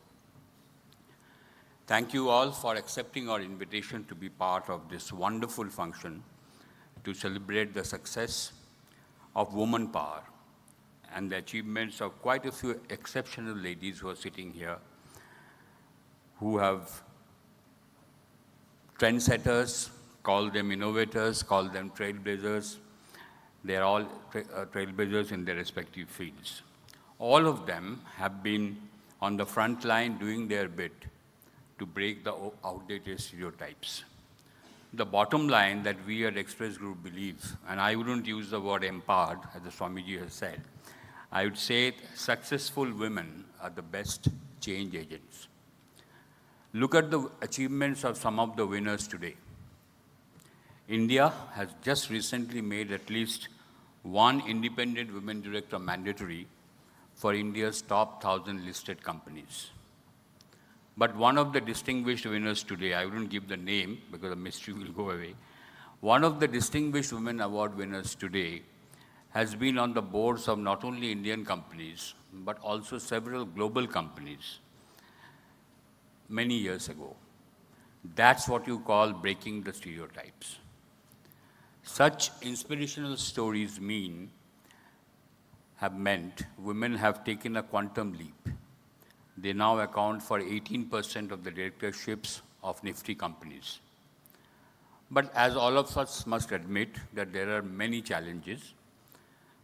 Thank you all for accepting our invitation to be part of this wonderful function to celebrate the success of woman power and the achievements of quite a few exceptional ladies who are sitting here, who have trendsetters, call them innovators, call them trailblazers. They're all trailblazers in their respective fields. All of them have been on the front line doing their bit to break the outdated stereotypes. The bottom line that we at Express Group believe, and I wouldn't use the word empowered, as the Swamiji has said, I would say successful women are the best change agents. Look at the achievements of some of the winners today. India has just recently made at least one independent women director mandatory for India's top 1,000 listed companies. But one of the distinguished winners today, I wouldn't give the name because the mystery will go away. One of the distinguished women award winners today has been on the boards of not only Indian companies, but also several global companies many years ago. That's what you call breaking the stereotypes. Such inspirational stories have meant women have taken a quantum leap. They now account for 18% of the directorships of Nifty companies. But as all of us must admit that there are many challenges.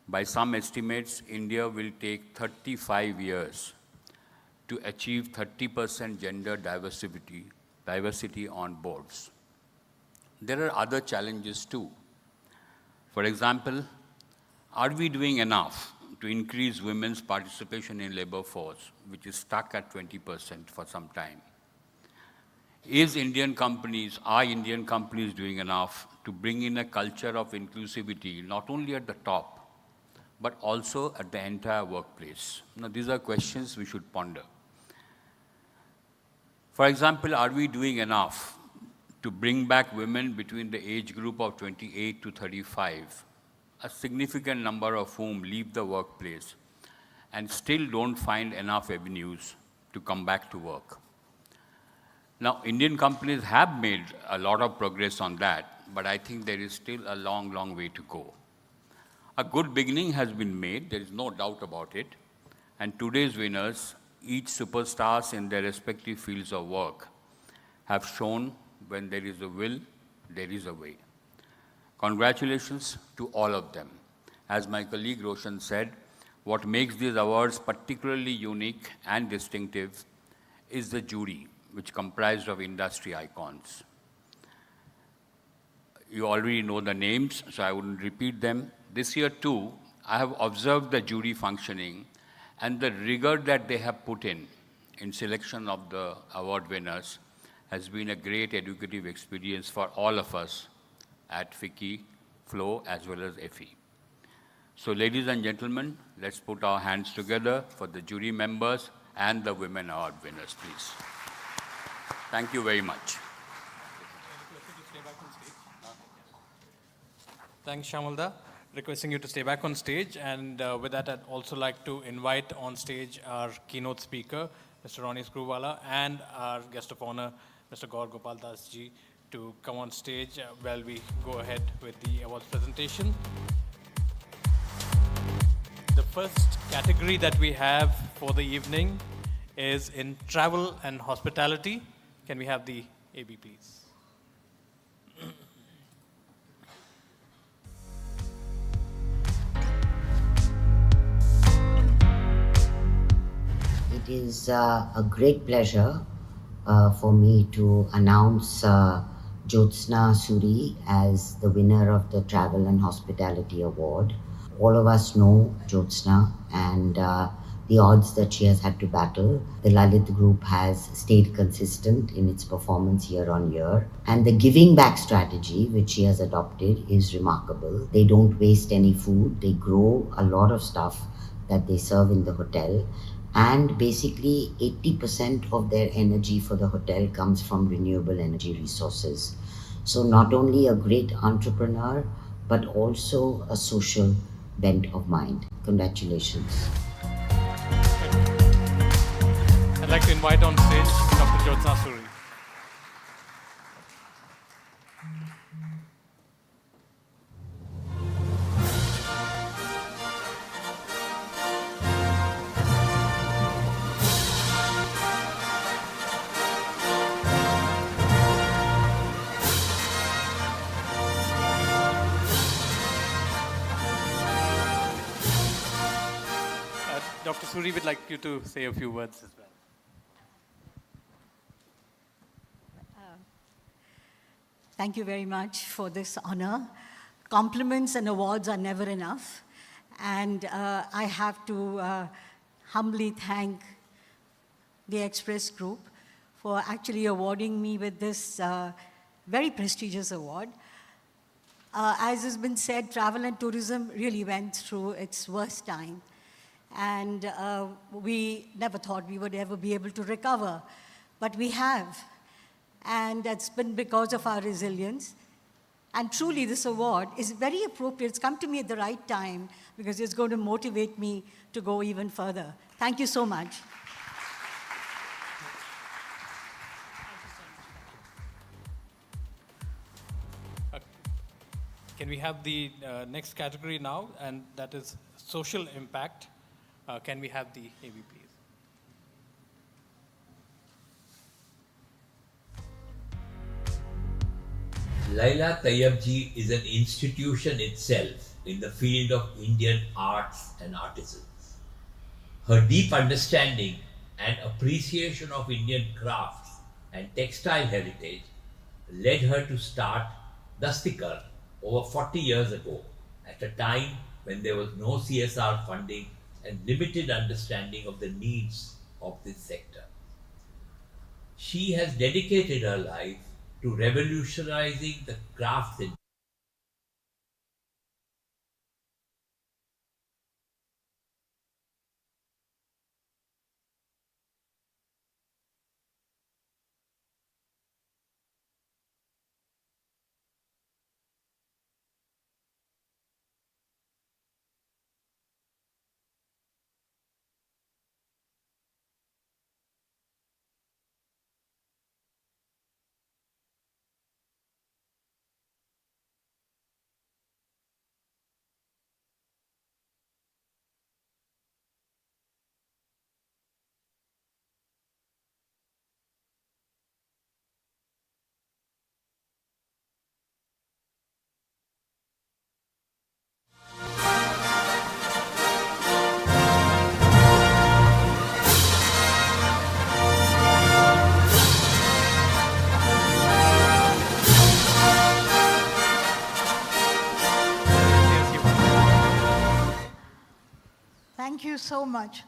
By some estimates, India will take 35 years to achieve 30% gender diversity on boards. There are other challenges too. For example, are we doing enough to increase women's participation in labor force, which is stuck at 20% for some time? Are Indian companies doing enough to bring in a culture of inclusivity, not only at the top, but also at the entire workplace? Now, these are questions we should ponder. For example, are we doing enough to bring back women between the age group of 28 to 35, a significant number of whom leave the workplace and still don't find enough avenues to come back to work? Now, Indian companies have made a lot of progress on that, but I think there is still a long, long way to go. A good beginning has been made, there is no doubt about it, and today's winners, each superstars in their respective fields of work, have shown when there is a will, there is a way. Congratulations to all of them. As my colleague Roshan said, what makes these awards particularly unique and distinctive is the jury, which comprised of industry icons. You already know the names, so I wouldn't repeat them. This year too, I have observed the jury functioning and the rigor that they have put in selection of the award winners has been a great educative experience for all of us at FICCI, FLOW, as well as FE. So ladies and gentlemen, let's put our hands together for the jury members and the women award winners, please. Thank you very much. Thanks, Shamalda. Requesting you to stay back on stage. And with that, I'd also like to invite on stage our keynote speaker, Mr. Ronnie Screwvala, and our guest of honor, Mr. Gaur Gopal Das ji, to come on stage while we go ahead with the awards presentation. The first category that we have for the evening is in travel and hospitality. Can we have the AB, please? It is a great pleasure for me to announce Jyotsna Suri as the winner of the Travel and Hospitality Award. All of us know Jyotsna and the odds that she has had to battle. The Lalit Group has stayed consistent in its performance year on year, and the giving back strategy which she has adopted is remarkable. They don't waste any food. They grow a lot of stuff that they serve in the hotel, and basically 80% of their energy for the hotel comes from renewable energy resources. So not only a great entrepreneur, but also a social bent of mind. Congratulations. I'd like to invite on stage Dr. Jyotsna Suri. Dr. Suri would like you to say a few words as well. Thank you very much for this honor. Compliments and awards are never enough. And I have to humbly thank the Express Group for actually awarding me with this very prestigious award. As has been said, travel and tourism really went through its worst time. And we never thought we would ever be able to recover, but we have. And that's been because of our resilience. And truly, this award is very appropriate. It's come to me at the right time because it's going to motivate me to go even further. Thank you so much. Can we have the next category now? And that is social impact. Can we have the AB, please? Laila Tayyabji is an institution itself in the field of Indian arts and artisans. Her deep understanding and appreciation of Indian crafts and textile heritage led her to start Dastikar over 40 years ago, at a time when there was no CSR funding and limited understanding of the needs of this sector. She has dedicated her life to revolutionizing the crafts industry. Thank you so much.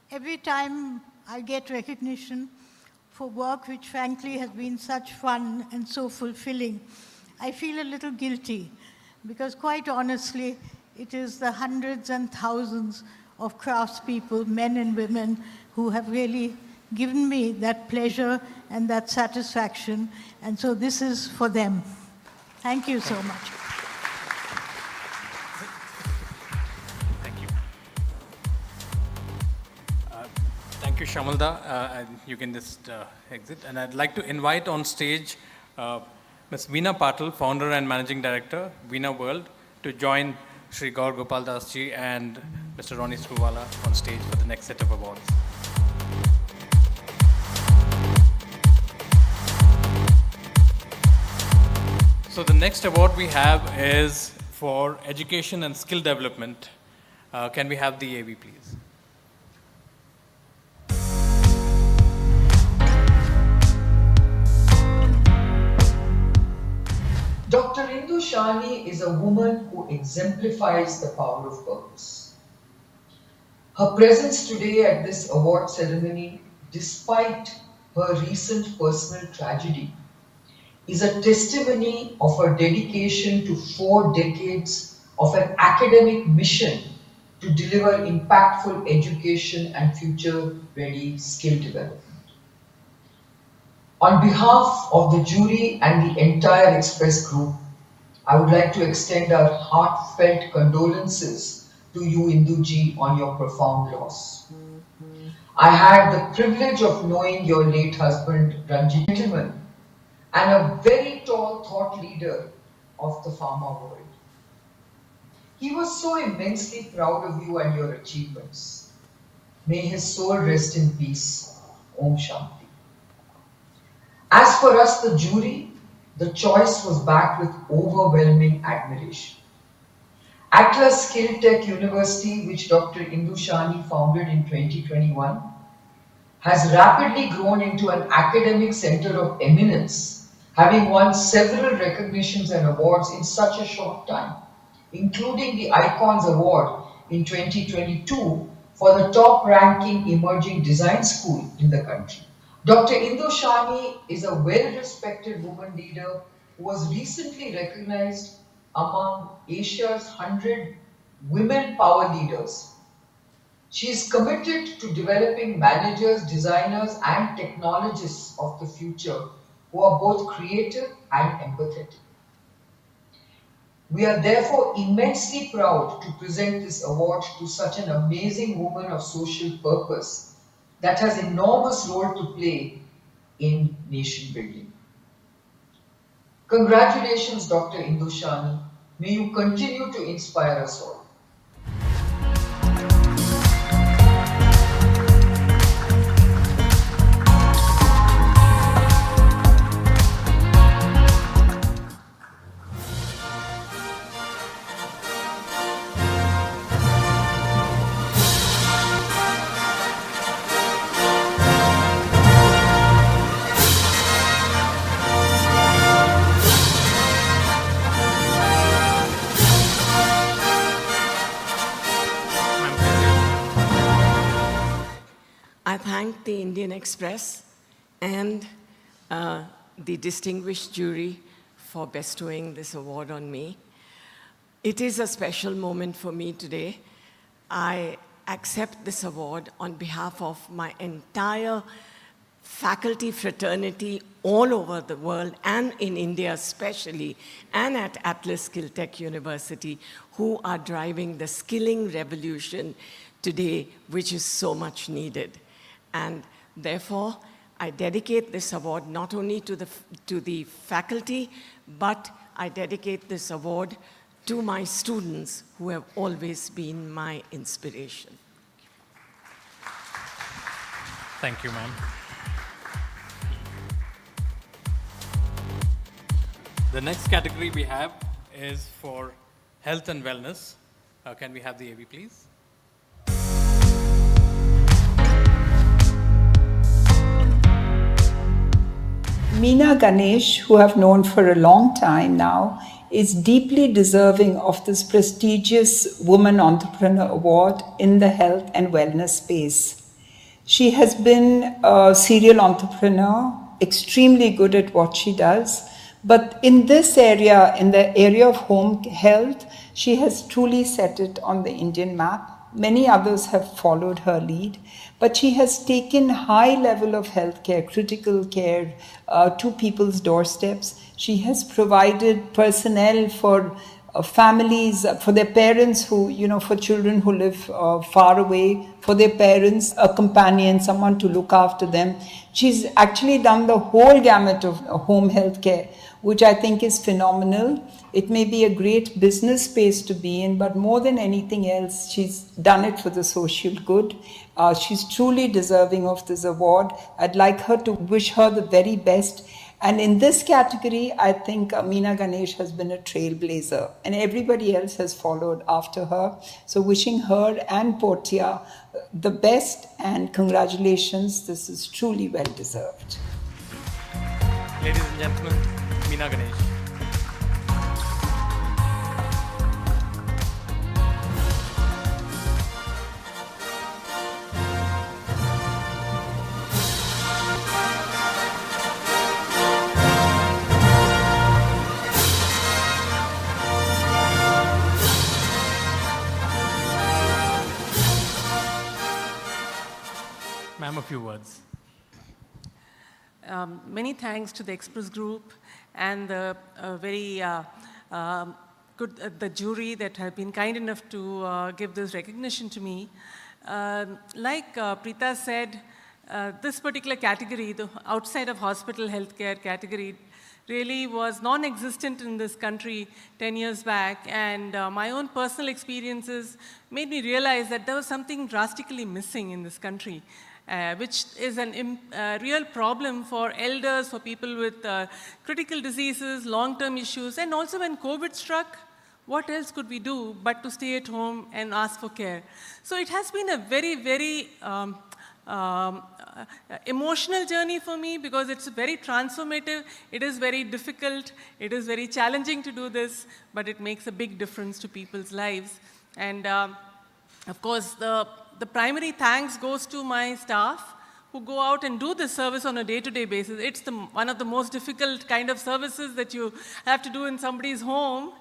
Every time I get recognition for work which frankly has been such fun and so fulfilling, I feel a little guilty because quite honestly, it is the hundreds and thousands of craftspeople, men and women, who have really given me that pleasure and that satisfaction. And so this is for them. Thank you so much. Thank you, Shamalda. And you can just exit. And I'd like to invite on stage Ms. Veena Patil, founder and managing director, Veena World, to join Shri Gaur Gopal Dasji and Mr. Ronnie Screwvala on stage for the next set of awards. So the next award we have is for education and skill development. Can we have the AV, please? Dr. Indu Shani is a woman who exemplifies the power of purpose. Her presence today at this award ceremony, despite her recent personal tragedy, is a testimony of her dedication to 4 decades of an academic mission to deliver impactful education and future-ready skill development. On behalf of the jury and the entire Express Group, I would like to extend our heartfelt condolences to you, Induji, on your profound loss. I had the privilege of knowing your late husband, Ranjit, gentleman, and a very tall thought leader of the pharma world. He was so immensely proud of you and your achievements. May his soul rest in peace. Om Shanti. As for us, the jury, the choice was backed with overwhelming admiration. Atlas Skill Tech University, which Dr. Indu Shani founded in 2021, has rapidly grown into an academic center of eminence, having won several recognitions and awards in such a short time, including the Icons Award in 2022 for the top-ranking emerging design school in the country. Dr. Indu Shani is a well-respected woman leader who was recently recognized among Asia's 100 women power leaders. She is committed to developing managers, designers, and technologists of the future who are both creative and empathetic. We are therefore immensely proud to present this award to such an amazing woman of social purpose that has enormous role to play in nation building. Congratulations, Dr. Indu Shani. May you continue to inspire us all. thank the Indian Express and the distinguished jury for bestowing this award on me. It is a special moment for me today. I accept this award on behalf of my entire faculty fraternity all over the world and in India especially, and at Atlas Skill Tech University, who are driving the skilling revolution today, which is so much needed. And therefore, I dedicate this award not only to the faculty, but I dedicate this award to my students who have always been my inspiration. Thank you, ma'am. The next category we have is for health and wellness. Can we have the AV, please? Meena Ganesh, who I've known for a long time now, is deeply deserving of this prestigious Woman Entrepreneur Award in the health and wellness space. She has been a serial entrepreneur, extremely good at what she does, but in this area, in the area of home health, she has truly set it on the Indian map. Many others have followed her lead, but she has taken high level of healthcare, critical care to people's doorsteps. She has provided personnel for families, for their parents who, for children who live far away, for their parents, a companion, someone to look after them. She's actually done the whole gamut of home health care, which I think is phenomenal. It may be a great business space to be in, but more than anything else, she's done it for the social good. She's truly deserving of this award. I'd like her to wish her the very best. And in this category, I think Meena Ganesh has been a trailblazer, and everybody else has followed after her. So wishing her and Portia the best, and congratulations. This is truly well deserved. Ladies and gentlemen, Meena Ganesh. Ma'am, a few words. Many thanks to the Express Group and the the jury that have been kind enough to give this recognition to me. Like Preeta said, this particular category, the outside of hospital healthcare category, really was non-existent in this country 10 years back, and my own personal experiences made me realize that there was something drastically missing in this country. Which is a real problem for elders, for people with critical diseases, long-term issues, and also when COVID struck, what else could we do but to stay at home and ask for care? So it has been a very, very emotional journey for me, because it's very transformative, it is very difficult, it is very challenging to do this, but it makes a big difference to people's lives. And of course, the primary thanks goes to my staff who go out and do this service on a day-to-day basis. It's one of the most difficult kind of services that you have to do in somebody's home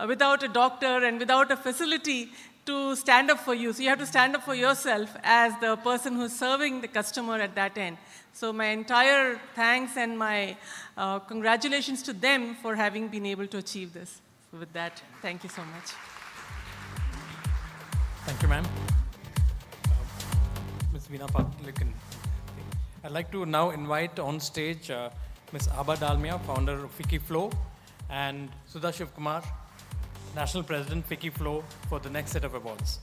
without a doctor and without a facility to stand up for you. So you have to stand up for yourself as the person who's serving the customer at that end. So my entire thanks and my congratulations to them for having been able to achieve this. So with that, thank you so much. Thank you, ma'am. Ms. Veena Patlikan. I'd like to now invite on stage Ms. Abha Dalmia, founder of FICCI Flow, and Sudha Shivkumar, National President, FICCI Flow, for the next set of awards.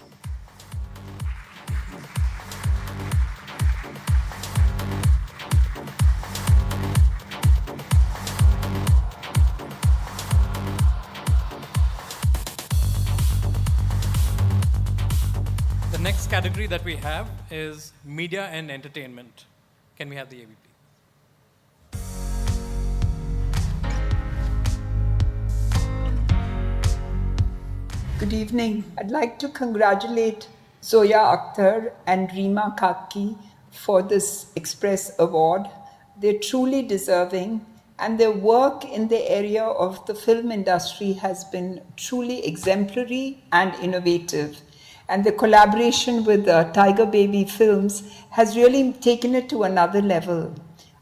The next category that we have is media and entertainment. Can we have the AV, please? Good evening. I'd like to congratulate Zoya Akhtar and Reema Khaki for this Express Award. They're truly deserving, and their work in the area of the film industry has been truly exemplary and innovative. And the collaboration with Tiger Baby Films has really taken it to another level.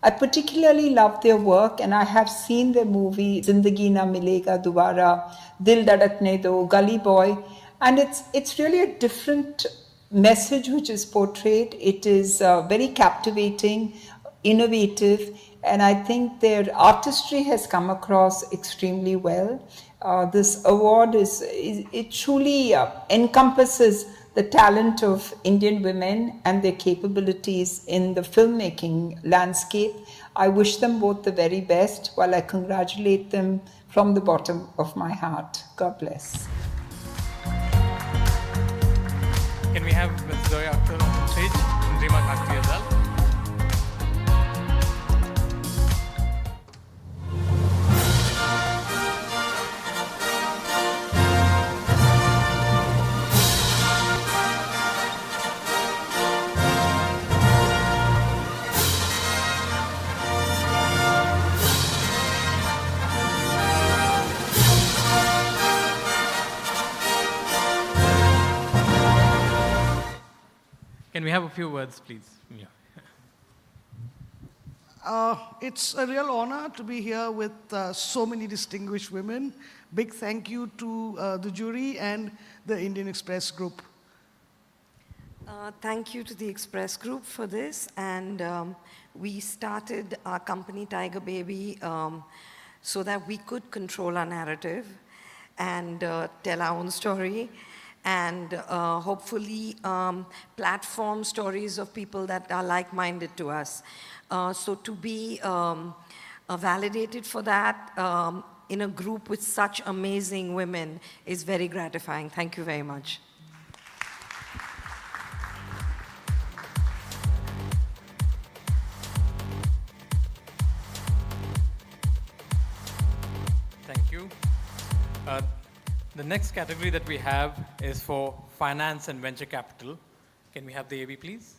I particularly love their work, and I have seen their movie Zindagi Na Milega Dobara, Dil Dhadakne Do, Gully Boy, and it's really a different message which is portrayed. It is very captivating, innovative, and I think their artistry has come across extremely well. This award it truly encompasses the talent of Indian women and their capabilities in the filmmaking landscape. I wish them both the very best, while I congratulate them from the bottom of my heart. God bless. Can we have Ms. Zoya Akhtar on stage and Rima Khakti as well? Can we have a few words, please? Yeah. It's a real honor to be here with so many distinguished women. Big thank you to the jury and the Indian Express Group. Thank you to the Express Group for this. And we started our company, Tiger Baby, so that we could control our narrative and tell our own story. And hopefully platform stories of people that are like-minded to us. So to be validated for that in a group with such amazing women is very gratifying. Thank you very much. Thank you. The next category that we have is for finance and venture capital. Can we have the AV, please?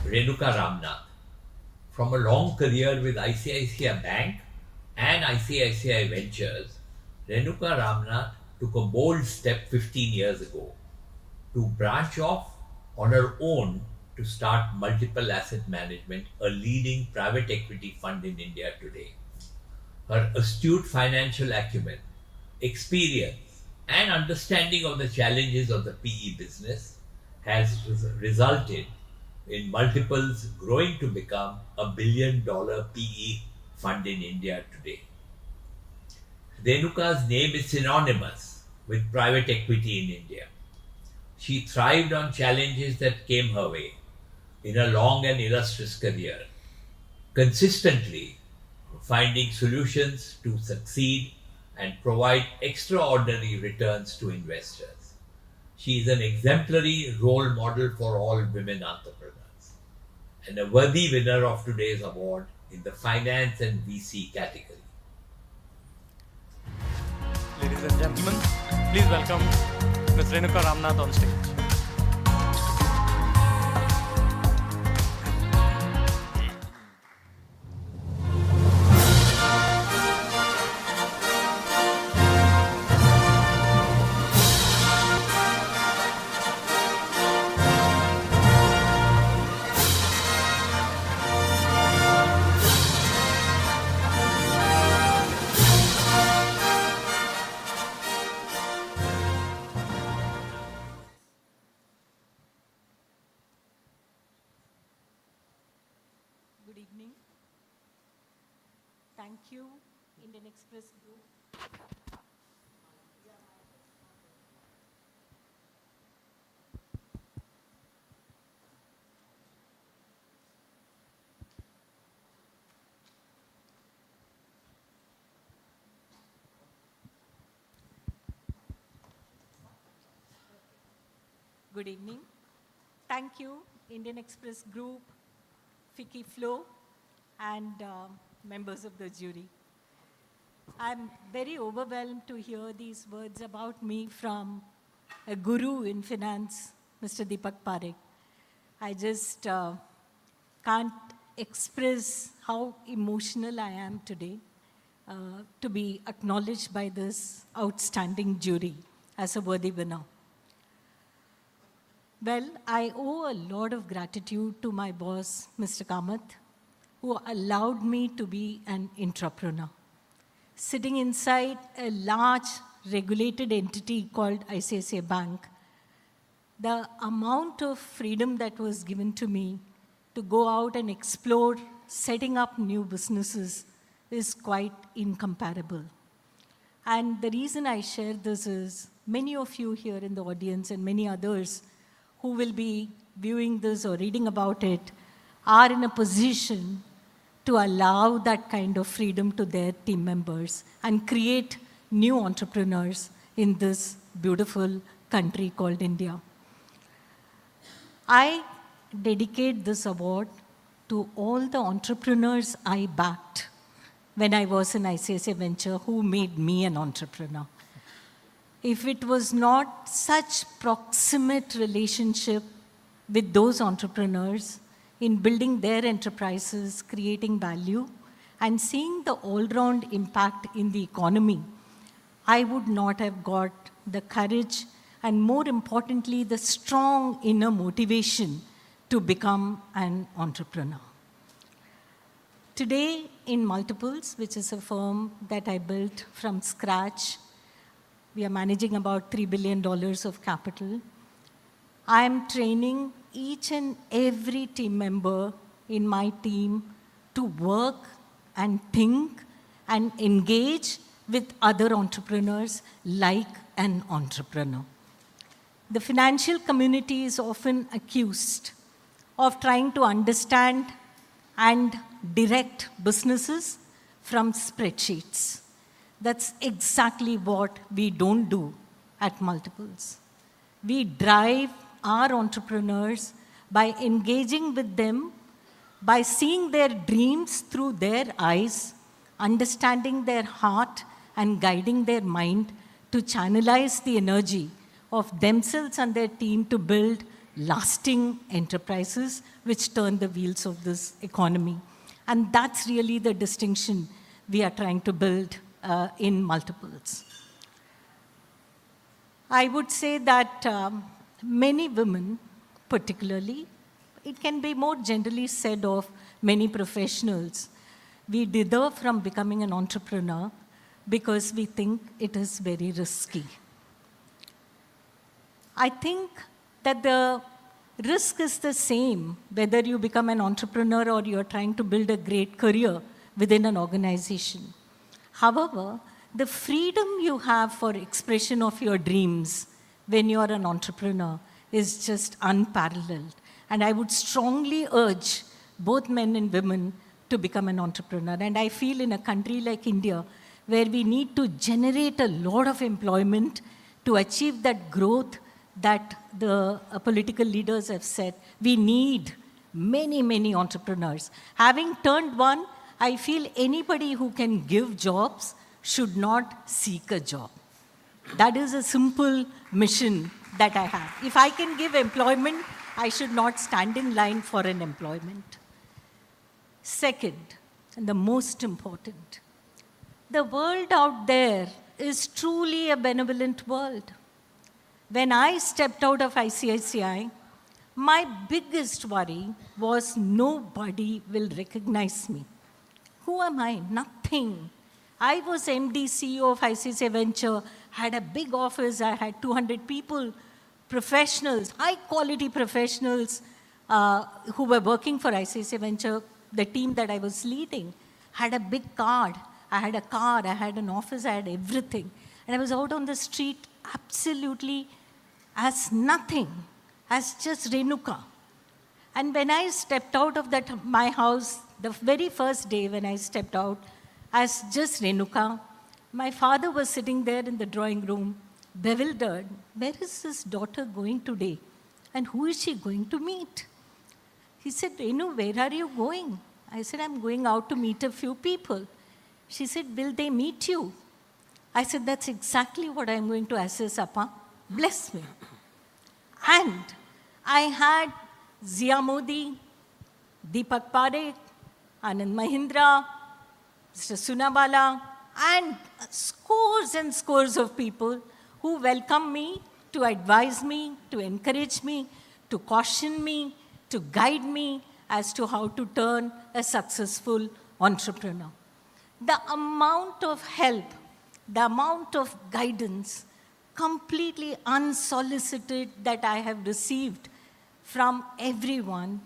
Renuka Ramnath. From a long career with ICICI Bank and ICICI Ventures, Renuka Ramnath took a bold step 15 years ago to branch off on her own to start Multiple Asset Management, a leading private equity fund in India today. Her astute financial acumen, experience, and understanding of the challenges of the PE business has resulted in Multiples growing to become a $1 billion PE fund in India today. Renuka's name is synonymous with private equity in India. She thrived on challenges that came her way in a long and illustrious career, consistently finding solutions to succeed and provide extraordinary returns to investors. She is an exemplary role model for all women entrepreneurs and a worthy winner of today's award in the finance and VC category. Ladies and gentlemen, please welcome Ms. Renuka Ramnath on stage. Good evening. Thank you, Indian Express Group. Good evening. Thank you, Indian Express Group, FICCI Flow, and members of the jury. I'm very overwhelmed to hear these words about me from a guru in finance, Mr. Deepak Parekh. I just can't express how emotional I am today to be acknowledged by this outstanding jury as a worthy winner. Well, I owe a lot of gratitude to my boss, Mr. Kamath, who allowed me to be an entrepreneur. Sitting inside a large regulated entity called ICICI Bank, the amount of freedom that was given to me to go out and explore setting up new businesses is quite incomparable. And the reason I share this is many of you here in the audience and many others who will be viewing this or reading about it are in a position to allow that kind of freedom to their team members and create new entrepreneurs in this beautiful country called India. I dedicate this award to all the entrepreneurs I backed when I was in ICICI Venture who made me an entrepreneur. If it was not such proximate relationship with those entrepreneurs in building their enterprises, creating value, and seeing the all-round impact in the economy, I would not have got the courage and, more importantly, the strong inner motivation to become an entrepreneur. Today, in Multiples, which is a firm that I built from scratch, we are managing about $3 billion of capital. I am training each and every team member in my team to work and think and engage with other entrepreneurs like an entrepreneur. The financial community is often accused of trying to understand and direct businesses from spreadsheets. That's exactly what we don't do at Multiples. We drive our entrepreneurs by engaging with them, by seeing their dreams through their eyes, understanding their heart, and guiding their mind to channelize the energy of themselves and their team to build lasting enterprises which turn the wheels of this economy. And that's really the distinction we are trying to build in Multiples. I would say that many women, particularly, it can be more generally said of many professionals, we dither from becoming an entrepreneur because we think it is very risky. I think that the risk is the same whether you become an entrepreneur or you're trying to build a great career within an organization. However, the freedom you have for expression of your dreams when you're an entrepreneur is just unparalleled. And I would strongly urge both men and women to become an entrepreneur. And I feel in a country like India, where we need to generate a lot of employment to achieve that growth that the political leaders have said, we need many, many entrepreneurs. Having turned one, I feel anybody who can give jobs should not seek a job. That is a simple mission that I have. If I can give employment, I should not stand in line for an employment. Second, and the most important, the world out there is truly a benevolent world. When I stepped out of ICICI, my biggest worry was nobody will recognize me. Who am I? Nothing. I was MD, CEO of ICICI Venture, had a big office, I had 200 people, professionals, high-quality professionals who were working for ICICI Venture, the team that I was leading, had a big card. I had a car, I had an office, I had everything. And I was out on the street absolutely as nothing, as just Renuka. And when I stepped out of my house, the very first day when I stepped out as just Renuka, my father was sitting there in the drawing room, bewildered. Where is his daughter going today? And who is she going to meet? He said, Renu, where are you going? I said, I'm going out to meet a few people. She said, will they meet you? I said, that's exactly what I'm going to assess, Appa. Bless me. And I had Zia Modi, Deepak Parekh, Anand Mahindra, Mr. Sunabala, and scores of people who welcomed me, to advise me, to encourage me, to caution me, to guide me as to how to turn a successful entrepreneur. The amount of help, the amount of guidance, completely unsolicited, that I have received from everyone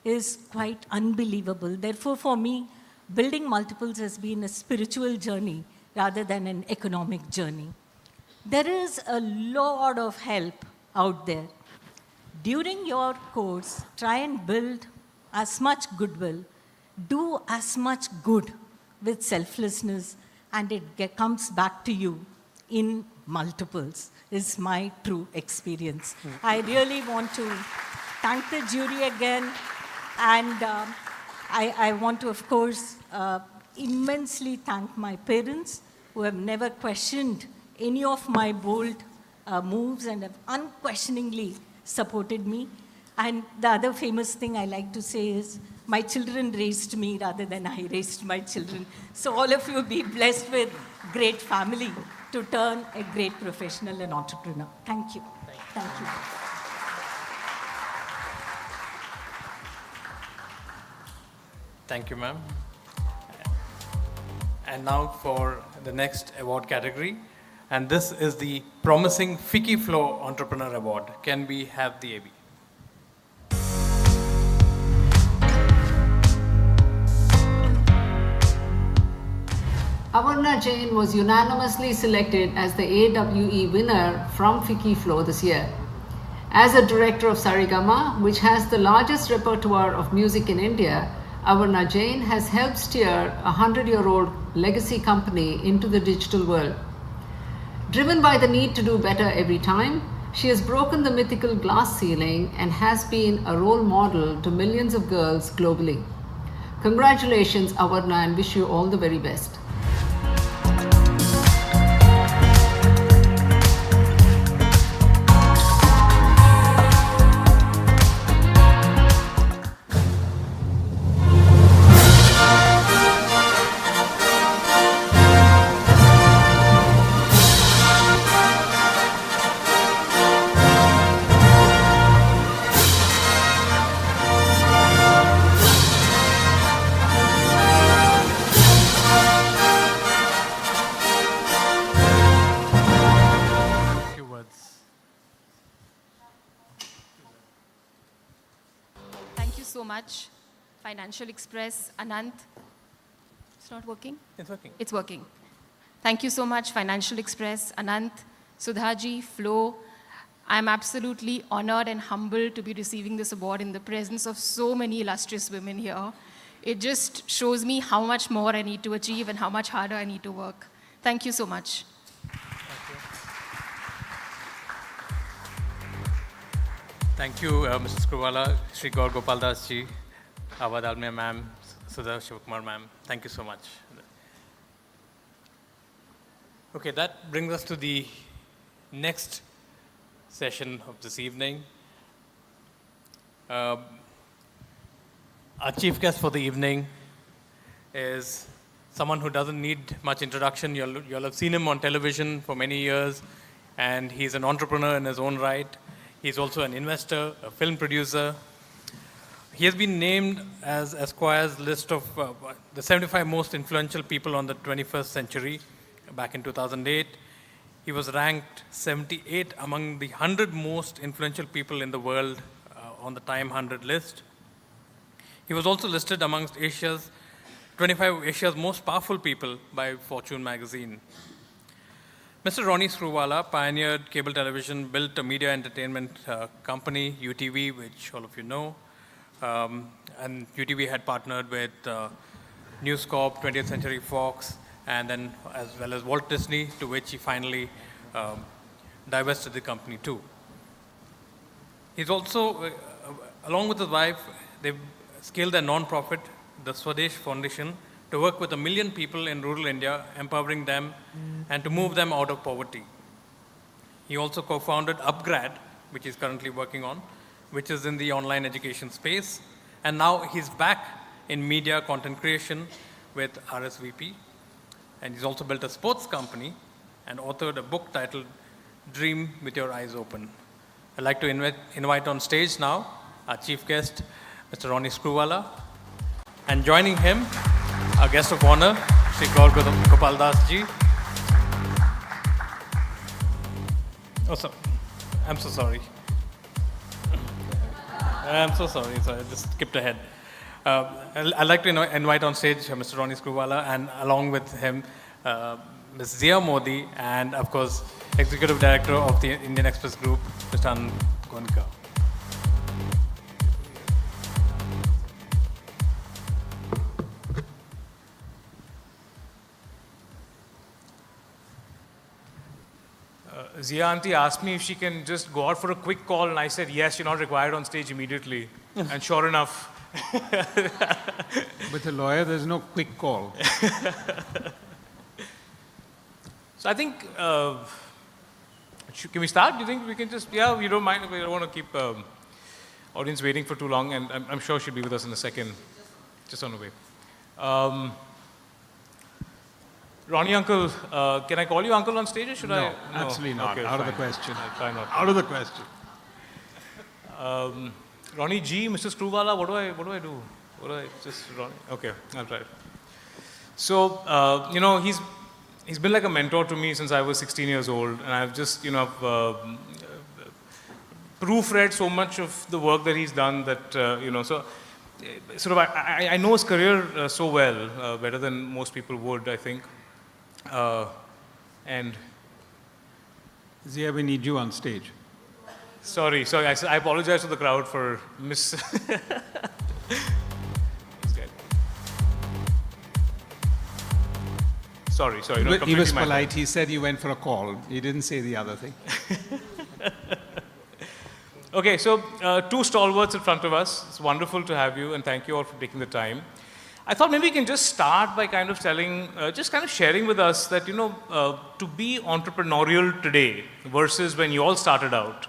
is quite unbelievable. Therefore, for me, building multiples has been a spiritual journey rather than an economic journey. There is a lot of help out there. During your course, try and build as much goodwill, do as much good with selflessness, and it comes back to you in multiples, is my true experience. I really want to thank the jury again, and I want to, of course, immensely thank my parents, who have never questioned any of my bold moves and have unquestioningly supported me. And the other famous thing I like to say is, my children raised me rather than I raised my children. So all of you be blessed with great family to turn a great professional and entrepreneur. Thank you. Thank you. Thank you, ma'am. And now for the next award category. And this is the Promising FICCI Flow Entrepreneur Award. Can we have the AB? Avarna Jain was unanimously selected as the AWE winner from FICCI Flow this year. As a director of Sarigama, which has the largest repertoire of music in India, Avarna Jain has helped steer a 100-year-old legacy company into the digital world. Driven by the need to do better every time, she has broken the mythical glass ceiling and has been a role model to millions of girls globally. Congratulations, Avarna, and wish you all the very best. Financial Express, Anant. It's not working? It's working. It's working. Thank you so much, Financial Express, Anant, Sudhaji, Flo. I'm absolutely honored and humbled to be receiving this award in the presence of so many illustrious women here. It just shows me how much more I need to achieve and how much harder I need to work. Thank you so much. Thank you, Mr. Screwvala, Shri Gaur Gopal Das ji, Ava Dalmia ma'am, Sudha Shivakumar ma'am. Thank you so much. Okay, that brings us to the next session of this evening. Our chief guest for the evening is someone who doesn't need much introduction. You'll have seen him on television for many years, and he's an entrepreneur in his own right. He's also an investor, a film producer. He has been named as Esquire's list of the 75 most influential people on the 21st century back in 2008. He was ranked 78 among the 100 most influential people in the world on the Time 100 list. He was also listed amongst 25 Asia's most powerful people by Fortune magazine. Mr. Ronnie Screwvala pioneered cable television, built a media entertainment company, UTV, which all of you know. And UTV had partnered with News Corp, 20th Century Fox, and then as well as Walt Disney, to which he finally divested the company too. He's also, along with his wife, they've scaled their non-profit, the Swadesh Foundation, to work with 1 million people in rural India, empowering them and to move them out of poverty. He also co-founded Upgrad, which he's currently working on, which is in the online education space. And now he's back in media content creation with RSVP. And he's also built a sports company and authored a book titled Dream with Your Eyes Open. I'd like to invite on stage now our chief guest, Mr. Ronnie Screwvala. And joining him, our guest of honor, Shri Gaur Gopal Das ji. Oh, sorry. I'm so sorry. I'm so sorry. I just skipped ahead. I'd like to invite on stage Mr. Ronnie Screwvala, and along with him, Ms. Zia Modi, and of course, Executive Director of the Indian Express Group, Mr. Anand Goenka. Zia auntie asked me if she can just go out for a quick call, and I said, yes, you're not required on stage immediately. And sure enough. With a lawyer, there's no quick call. So I think, can we start? Do you think we can just, yeah, we don't mind, we don't want to keep audience waiting for too long, and I'm sure she'll be with us in a second, just on the way. Ronnie uncle, can I call you uncle on stage, or should I? No, absolutely not. Okay, out fine. of the question. I'll try not to. Out of the question. Ronnie G, Mr. Screwvala, what do I do? What do I just Ronnie? Okay, I'll try. So you know, he's been like a mentor to me since I was 16 years old, and I've just proofread so much of the work that he's done that so sort of I know his career so well, better than most people would, I think. And Zia, we need you on stage. Sorry, I apologize to the crowd for Sorry. No, He was polite. He said you went for a call. He didn't say the other thing. Okay, so two stalwarts in front of us. It's wonderful to have you, and thank you all for taking the time. I thought maybe we can just start by kind of telling, just kind of sharing with us that, to be entrepreneurial today versus when you all started out,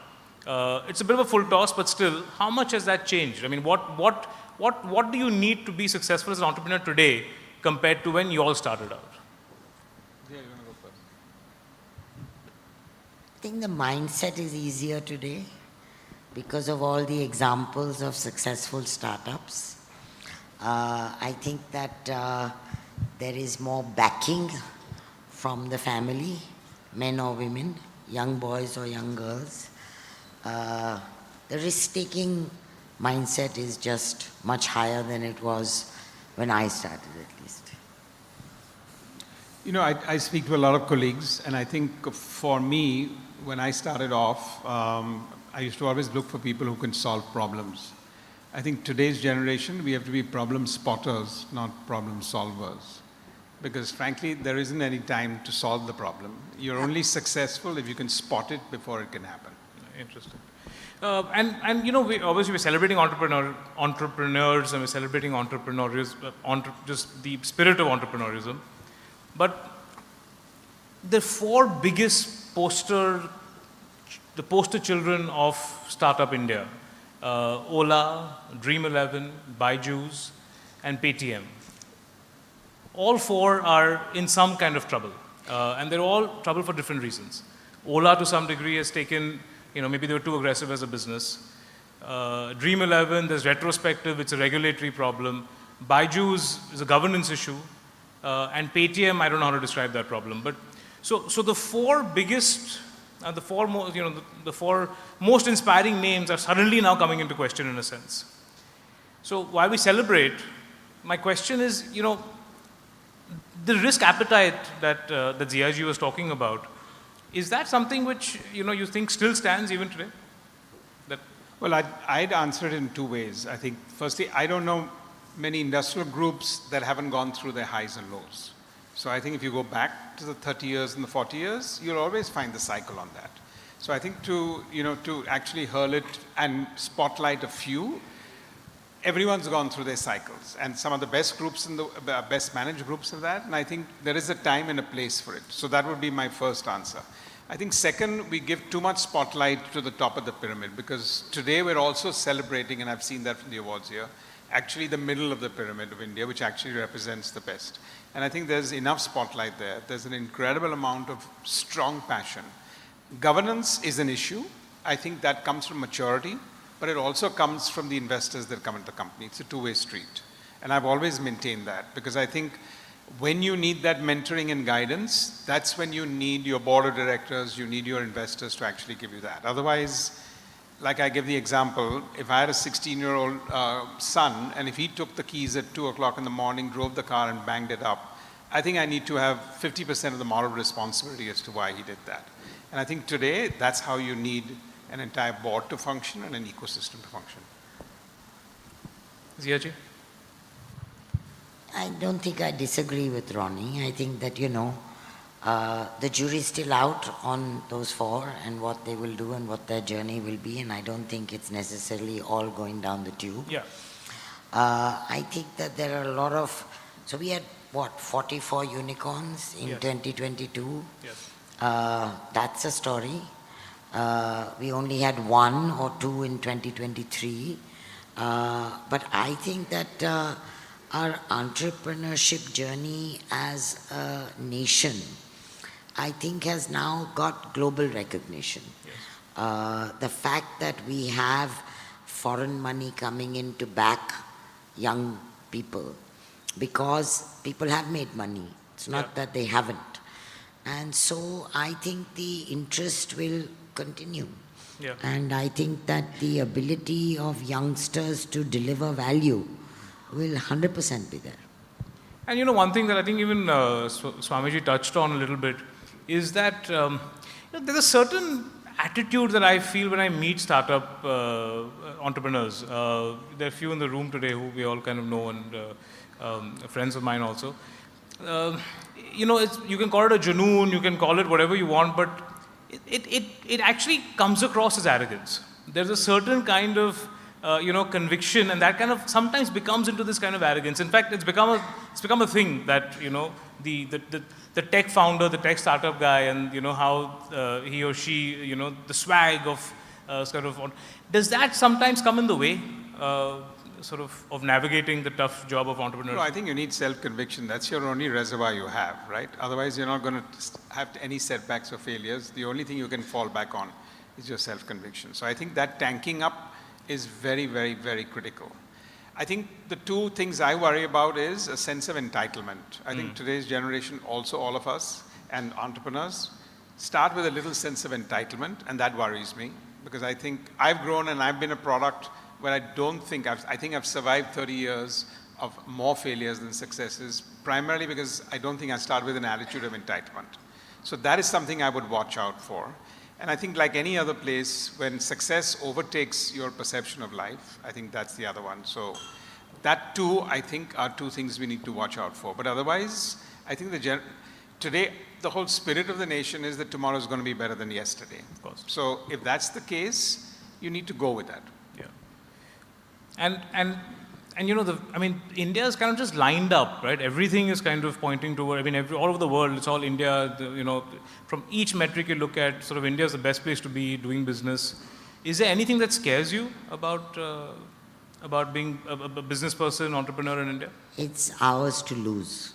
it's a bit of a full toss, but still, how much has that changed? I mean, what do you need to be successful as an entrepreneur today compared to when you all started out? Yeah, you want to go first? I think the mindset is easier today because of all the examples of successful startups. I think that there is more backing from the family, men or women, young boys or young girls. The risk-taking mindset is just much higher than it was when I started, at least. I speak to a lot of colleagues, and I think for me, when I started off, I used to always look for people who can solve problems. I think today's generation, we have to be problem spotters, not problem solvers. Because frankly, there isn't any time to solve the problem. You're only successful if you can spot it before it can happen. Interesting. We obviously we're celebrating entrepreneurs, and we're celebrating just the spirit of entrepreneurism. But the four biggest poster children of Startup India, Ola, Dream11, Byju's, and Paytm. All four are in some kind of trouble, and they're all trouble for different reasons. Ola, to some degree, has taken, maybe they were too aggressive as a business. Dream11, there's retrospective, it's a regulatory problem. Byju's is a governance issue, and Paytm, I don't know how to describe that problem. But so the four biggest. The four most inspiring names are suddenly now coming into question in a sense. So while we celebrate, my question is, the risk appetite that Ziaji was talking about, is that something which, you think still stands even today? Well, I'd answer it in two ways. I think, firstly, I don't know many industrial groups that haven't gone through their highs and lows. So I think if you go back to the 30 years and the 40 years, you'll always find the cycle on that. So I think to actually hurl it and spotlight a few, everyone's gone through their cycles, and some of the best groups in the best managed groups of that, and I think there is a time and a place for it. So that would be my first answer. I think second, we give too much spotlight to the top of the pyramid, because today we're also celebrating, and I've seen that from the awards here, actually the middle of the pyramid of India, which actually represents the best. And I think there's enough spotlight there. There's an incredible amount of strong passion. Governance is an issue. I think that comes from maturity, but it also comes from the investors that come into the company. It's a two-way street. And I've always maintained that, because I think when you need that mentoring and guidance, that's when you need your board of directors, you need your investors to actually give you that. Otherwise, like I give the example, if I had a 16-year-old son, and if he took the keys at 2 o'clock in the morning, drove the car and banged it up, I think I need to have 50% of the moral responsibility as to why he did that. And I think today, that's how you need an entire board to function and an ecosystem to function. Ziaji? I don't think I disagree with Ronnie. I think that, the jury's still out on those four and what they will do and what their journey will be, and I don't think it's necessarily all going down the tube. Yeah. I think that there are a lot of, so we had, 44 unicorns in 2022? Yes. That's a story. We only had 1 or 2 in 2023. But I think that our entrepreneurship journey as a nation, I think, has now got global recognition. Yes. The fact that we have foreign money coming in to back young people, because people have made money. It's not that they haven't. And so I think the interest will continue. Yeah. And I think that the ability of youngsters to deliver value will 100% be there. And one thing that I think even Swamiji touched on a little bit is that there's a certain attitude that I feel when I meet startup entrepreneurs. There are a few in the room today who we all kind of know, and friends of mine also. You can call it a junoon, you can call it whatever you want, but it actually comes across as arrogance. There's a certain kind of conviction, and that kind of sometimes becomes into this kind of arrogance. In fact, it's become a thing that the tech founder, the tech startup guy, and how he or she, the swag of does that sometimes come in the way of navigating the tough job of entrepreneurship? No, I think you need self-conviction. That's your only reservoir you have, right? Otherwise, you're not going to have any setbacks or failures. The only thing you can fall back on is your self-conviction. So I think that tanking up is very, very, very critical. I think the two things I worry about is a sense of entitlement. I think today's generation, also all of us and entrepreneurs, start with a little sense of entitlement, and that worries me, because I think I've grown and I've been a product where I think I've survived 30 years of more failures than successes, primarily because I don't think I started with an attitude of entitlement. So that is something I would watch out for. And I think like any other place, when success overtakes your perception of life, I think that's the other one. So that too, I think, are two things we need to watch out for. But otherwise, I think today, the whole spirit of the nation is that tomorrow is going to be better than yesterday. Of course. So if that's the case, you need to go with that. And India is kind of just lined up, right? Everything is kind of pointing toward, all over the world, it's all India, from each metric you look at, India is the best place to be doing business. Is there anything that scares you about being a business person, entrepreneur in India? It's ours to lose.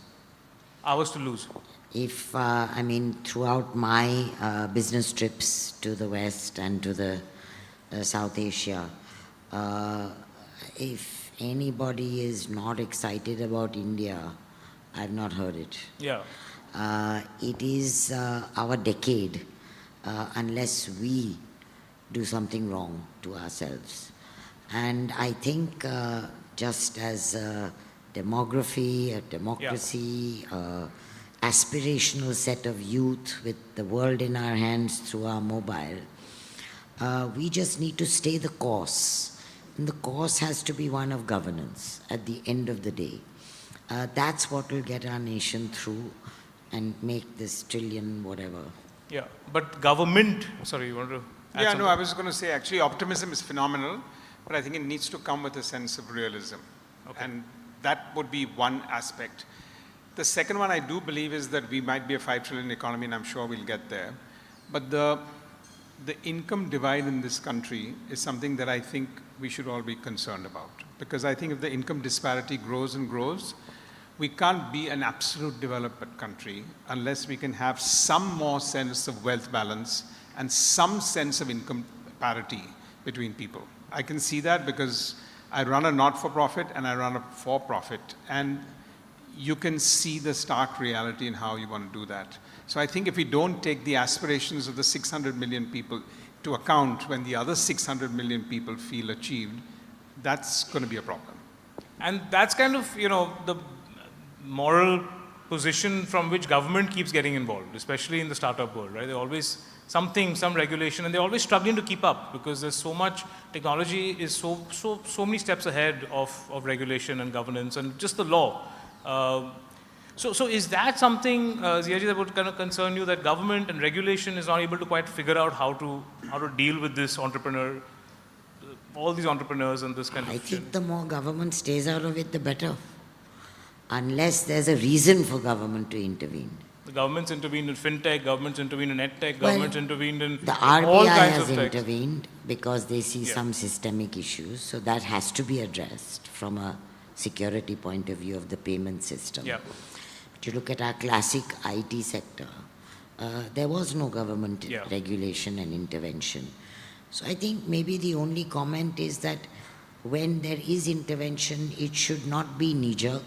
Ours to lose. If, throughout my business trips to the West and to the South Asia, if anybody is not excited about India, I've not heard it. Yeah. It is our decade, unless we do something wrong to ourselves. And I think just as a democracy, aspirational set of youth with the world in our hands through our mobile, we just need to stay the course. And the course has to be one of governance at the end of the day. That's what will get our nation through and make this trillion whatever. Yeah, but government, sorry, you want to add something? I was going to say, actually, optimism is phenomenal, but I think it needs to come with a sense of realism. Okay. And that would be one aspect. The second one I do believe is that we might be a 5 trillion economy, and I'm sure we'll get there. But the income divide in this country is something that I think we should all be concerned about. Because I think if the income disparity grows and grows, we can't be an absolute developed country unless we can have some more sense of wealth balance and some sense of income parity between people. I can see that because I run a not-for-profit and I run a for-profit, and you can see the stark reality in how you want to do that. So I think if we don't take the aspirations of the 600 million people to account when the other 600 million people feel achieved, that's going to be a problem. And that's kind of, the moral position from which government keeps getting involved, especially in the startup world, right? They're always some regulation, and they're always struggling to keep up because there's so much, technology is so many steps ahead of regulation and governance and just the law. So is that something, Ziaji, that would kind of concern you, that government and regulation is not able to quite figure out how to deal with this all these entrepreneurs and this kind of I think the more government stays out of it, the better. Unless there's a reason for government to intervene. The government's intervened in fintech, government's intervened in edtech, government's intervened in the all RBI kinds has of tech. intervened because they see some systemic issues. So that has to be addressed from a security point of view of the payment system. Yeah. But you look at our classic IT sector, there was no government regulation and intervention. So I think maybe the only comment is that when there is intervention, it should not be knee-jerk,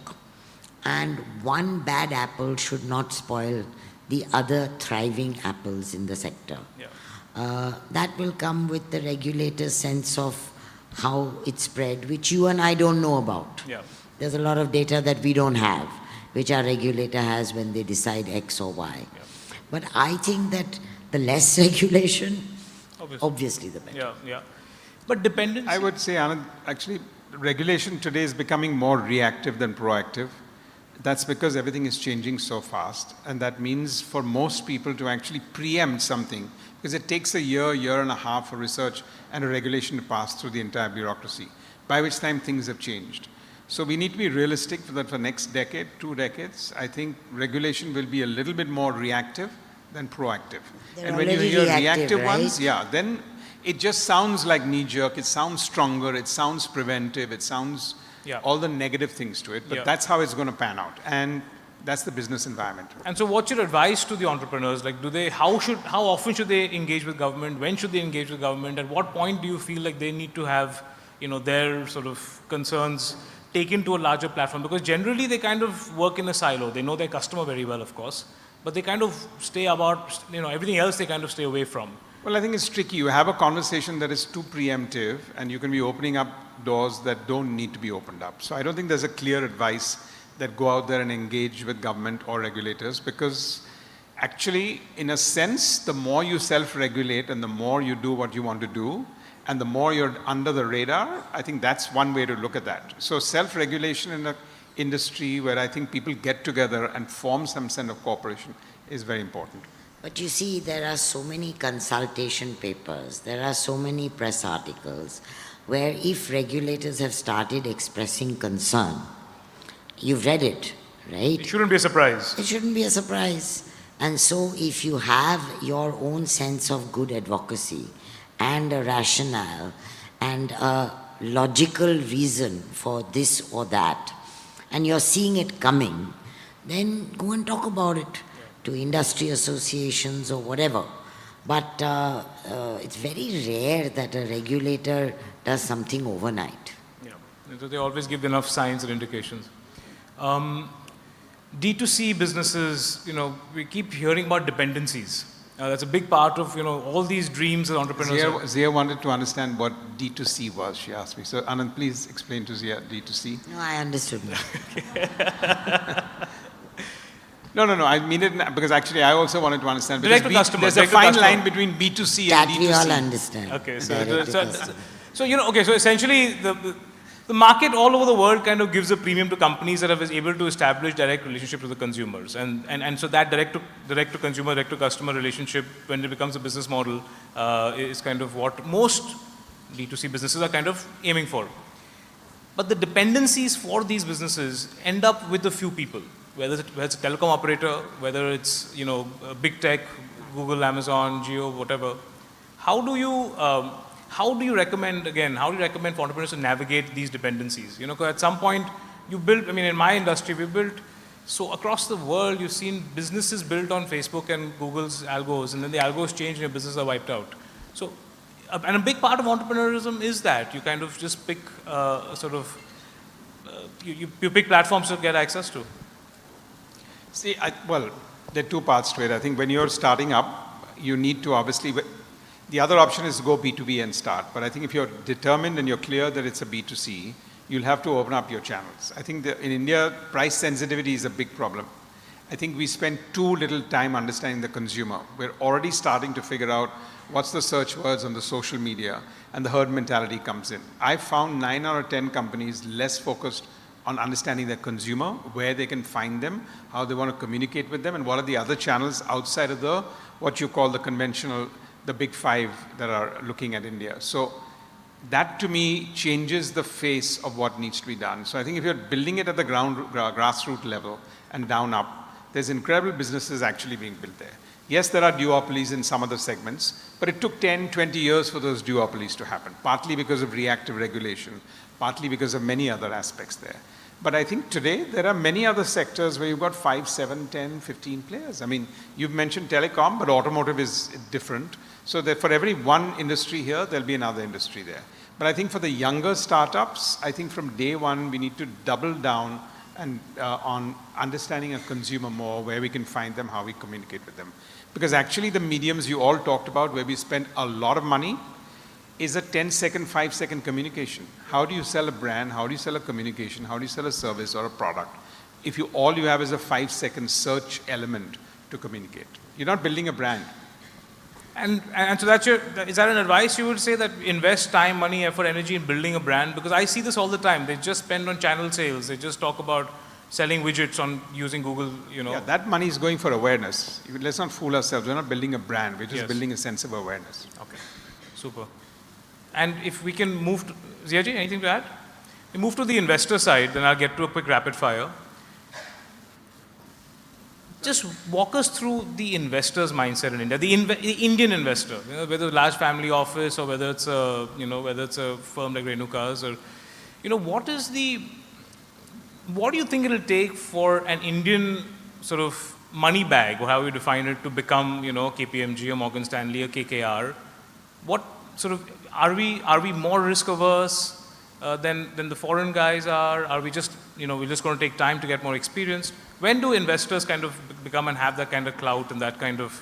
and one bad apple should not spoil the other thriving apples in the sector. Yeah. That will come with the regulator's sense of how it's spread, which you and I don't know about. Yeah. There's a lot of data that we don't have, which our regulator has when they decide X or Y. Yeah. But I think that the less regulation, obviously the better. Yeah, yeah. But dependency? I would say, Anand, actually, regulation today is becoming more reactive than proactive. That's because everything is changing so fast. And that means for most people to actually preempt something, because it takes a year and a half for research and a regulation to pass through the entire bureaucracy, by which time things have changed. So we need to be realistic for that for next decade, 2 decades. I think regulation will be a little bit more reactive than proactive. They're and when you hear reactive right? ones, then it just sounds like knee-jerk, it sounds stronger, it sounds preventive, it sounds all the negative things to it, but that's how it's going to pan out. And that's the business environment. And so what's your advice to the entrepreneurs? Like, how often should they engage with government? When should they engage with government? At what point do you feel like they need to have, their sort of concerns taken to a larger platform? Because generally they kind of work in a silo. They know their customer very well, of course, but they kind of stay about, everything else they kind of stay away from. Well, I think it's tricky. You have a conversation that is too preemptive, and you can be opening up doors that don't need to be opened up. So I don't think there's a clear advice that go out there and engage with government or regulators, because actually, in a sense, the more you self-regulate and the more you do what you want to do, and the more you're under the radar, I think that's one way to look at that. So self-regulation in an industry where I think people get together and form some sense of cooperation is very important. But you see, there are so many consultation papers, there are so many press articles, where if regulators have started expressing concern, you've read it, right? It shouldn't be a surprise. It shouldn't be a surprise. And so if you have your own sense of good advocacy and a rationale and a logical reason for this or that, and you're seeing it coming, then go and talk about it to industry associations or whatever. But it's very rare that a regulator does something overnight. Yeah, so they always give enough signs and indications. D2C businesses, we keep hearing about dependencies. That's a big part of, all these dreams that entrepreneurs Zia wanted to understand what D2C was, she asked me. So Anand, please explain to Zia D2C. No, I understood that. No, I mean it because actually I also wanted to understand. Because Direct to customer. There's a fine line between B2C and D2C. That we all understand. Okay, so essentially the market all over the world kind of gives a premium to companies that are able to establish direct relationship with the consumers, and so that direct to consumer, direct to customer relationship, when it becomes a business model, is kind of what most D2C businesses are kind of aiming for. But the dependencies for these businesses end up with a few people, whether it's a telecom operator, whether it's big tech, Google, Amazon, Jio, whatever. How do you recommend for entrepreneurs to navigate these dependencies? Because at some point you build, in my industry we built, so across the world you've seen businesses built on Facebook and Google's algos, and then the algos change and your businesses are wiped out. So, and a big part of entrepreneurship is that you kind of just pick you pick platforms to get access to. See, well, there are two parts to it. I think when you're starting up, you need to obviously, the other option is to go B2B and start. But I think if you're determined and you're clear that it's a B2C, you'll have to open up your channels. I think that in India, price sensitivity is a big problem. I think we spend too little time understanding the consumer. We're already starting to figure out what's the search words on the social media, and the herd mentality comes in. I found 9 out of 10 companies less focused on understanding their consumer, where they can find them, how they want to communicate with them, and what are the other channels outside of what you call the conventional, the big 5 that are looking at India. So that to me changes the face of what needs to be done. So I think if you're building it at the grassroots level and down up, there's incredible businesses actually being built there. Yes, there are duopolies in some of the segments, but it took 10, 20 years for those duopolies to happen, partly because of reactive regulation, partly because of many other aspects there. But I think today there are many other sectors where you've got 5, 7, 10, 15 players. You've mentioned telecom, but automotive is different. So that for every one industry here, there'll be another industry there. But I think for the younger startups, I think from day one, we need to double down and on understanding a consumer more, where we can find them, how we communicate with them. Because actually the mediums you all talked about, where we spend a lot of money, is a 10-second, 5-second communication. How do you sell a brand? How do you sell a communication? How do you sell a service or a product? If all you have is a 5-second search element to communicate. You're not building a brand. And so is that an advice you would say, that invest time, money, effort, energy in building a brand? Because I see this all the time. They just spend on channel sales. They just talk about selling widgets on using Google, Yeah, that money is going for awareness. Let's not fool ourselves. We're not building a brand. We're just building a sense of awareness. Okay, super. And if we can move to, Ziaji, anything to add? We move to the investor side, then I'll get to a quick rapid fire. Just walk us through the investor's mindset in India, the Indian investor, whether it's a large family office or whether it's a, whether it's a firm like Renuka's, or, what do you think it'll take for an Indian sort of money bag, or how you define it, to become, KPMG or Morgan Stanley or KKR? What sort of, are we more risk averse than the foreign guys are? Are we just, we're just going to take time to get more experienced? When do investors kind of become and have that kind of clout and that kind of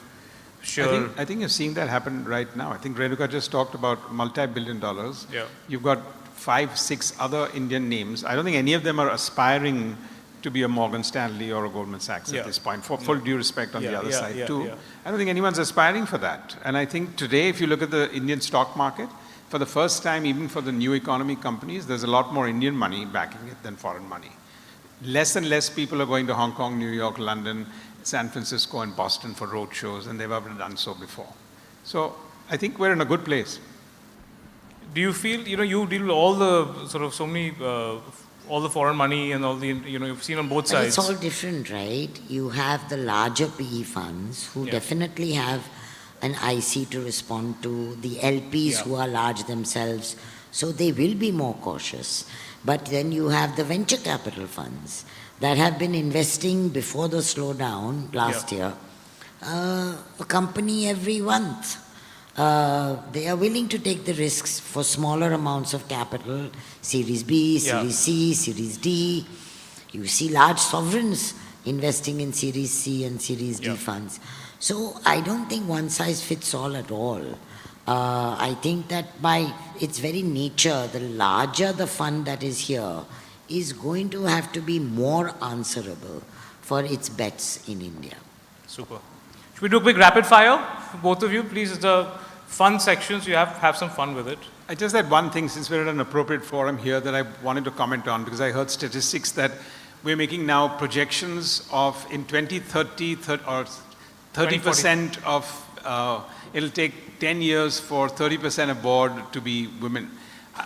sure? I think you're seeing that happen right now. I think Renuka just talked about multi-billion dollars. Yeah. You've got 5, 6 other Indian names. I don't think any of them are aspiring to be a Morgan Stanley or a Goldman Sachs at this point, for full due respect on the other side too. I don't think anyone's aspiring for that. And I think today, if you look at the Indian stock market, for the first time, even for the new economy companies, there's a lot more Indian money backing it than foreign money. Less and less people are going to Hong Kong, New York, London, San Francisco, and Boston for road shows, and they've ever done so before. So I think we're in a good place. Do you feel, you deal with all the sort of so many, all the foreign money and all the, you've seen on both sides. It's all different, right? You have the larger PE funds who definitely have an IC to respond to, the LPs who are large themselves, so they will be more cautious. But then you have the venture capital funds that have been investing before the slowdown last year, a company every month. They are willing to take the risks for smaller amounts of capital, Series B, Series C, Series D. You see large sovereigns investing in Series C and Series D funds. So I don't think one size fits all at all. I think that by its very nature, the larger the fund that is here is going to have to be more answerable for its bets in India. Super. Should we do a quick rapid fire for both of you? Please, it's a fun section, so you have some fun with it. I just had one thing, since we're at an appropriate forum here, that I wanted to comment on, because I heard statistics that we're making now projections of in 2030 or 30% of it'll take 10 years for 30% of board to be women.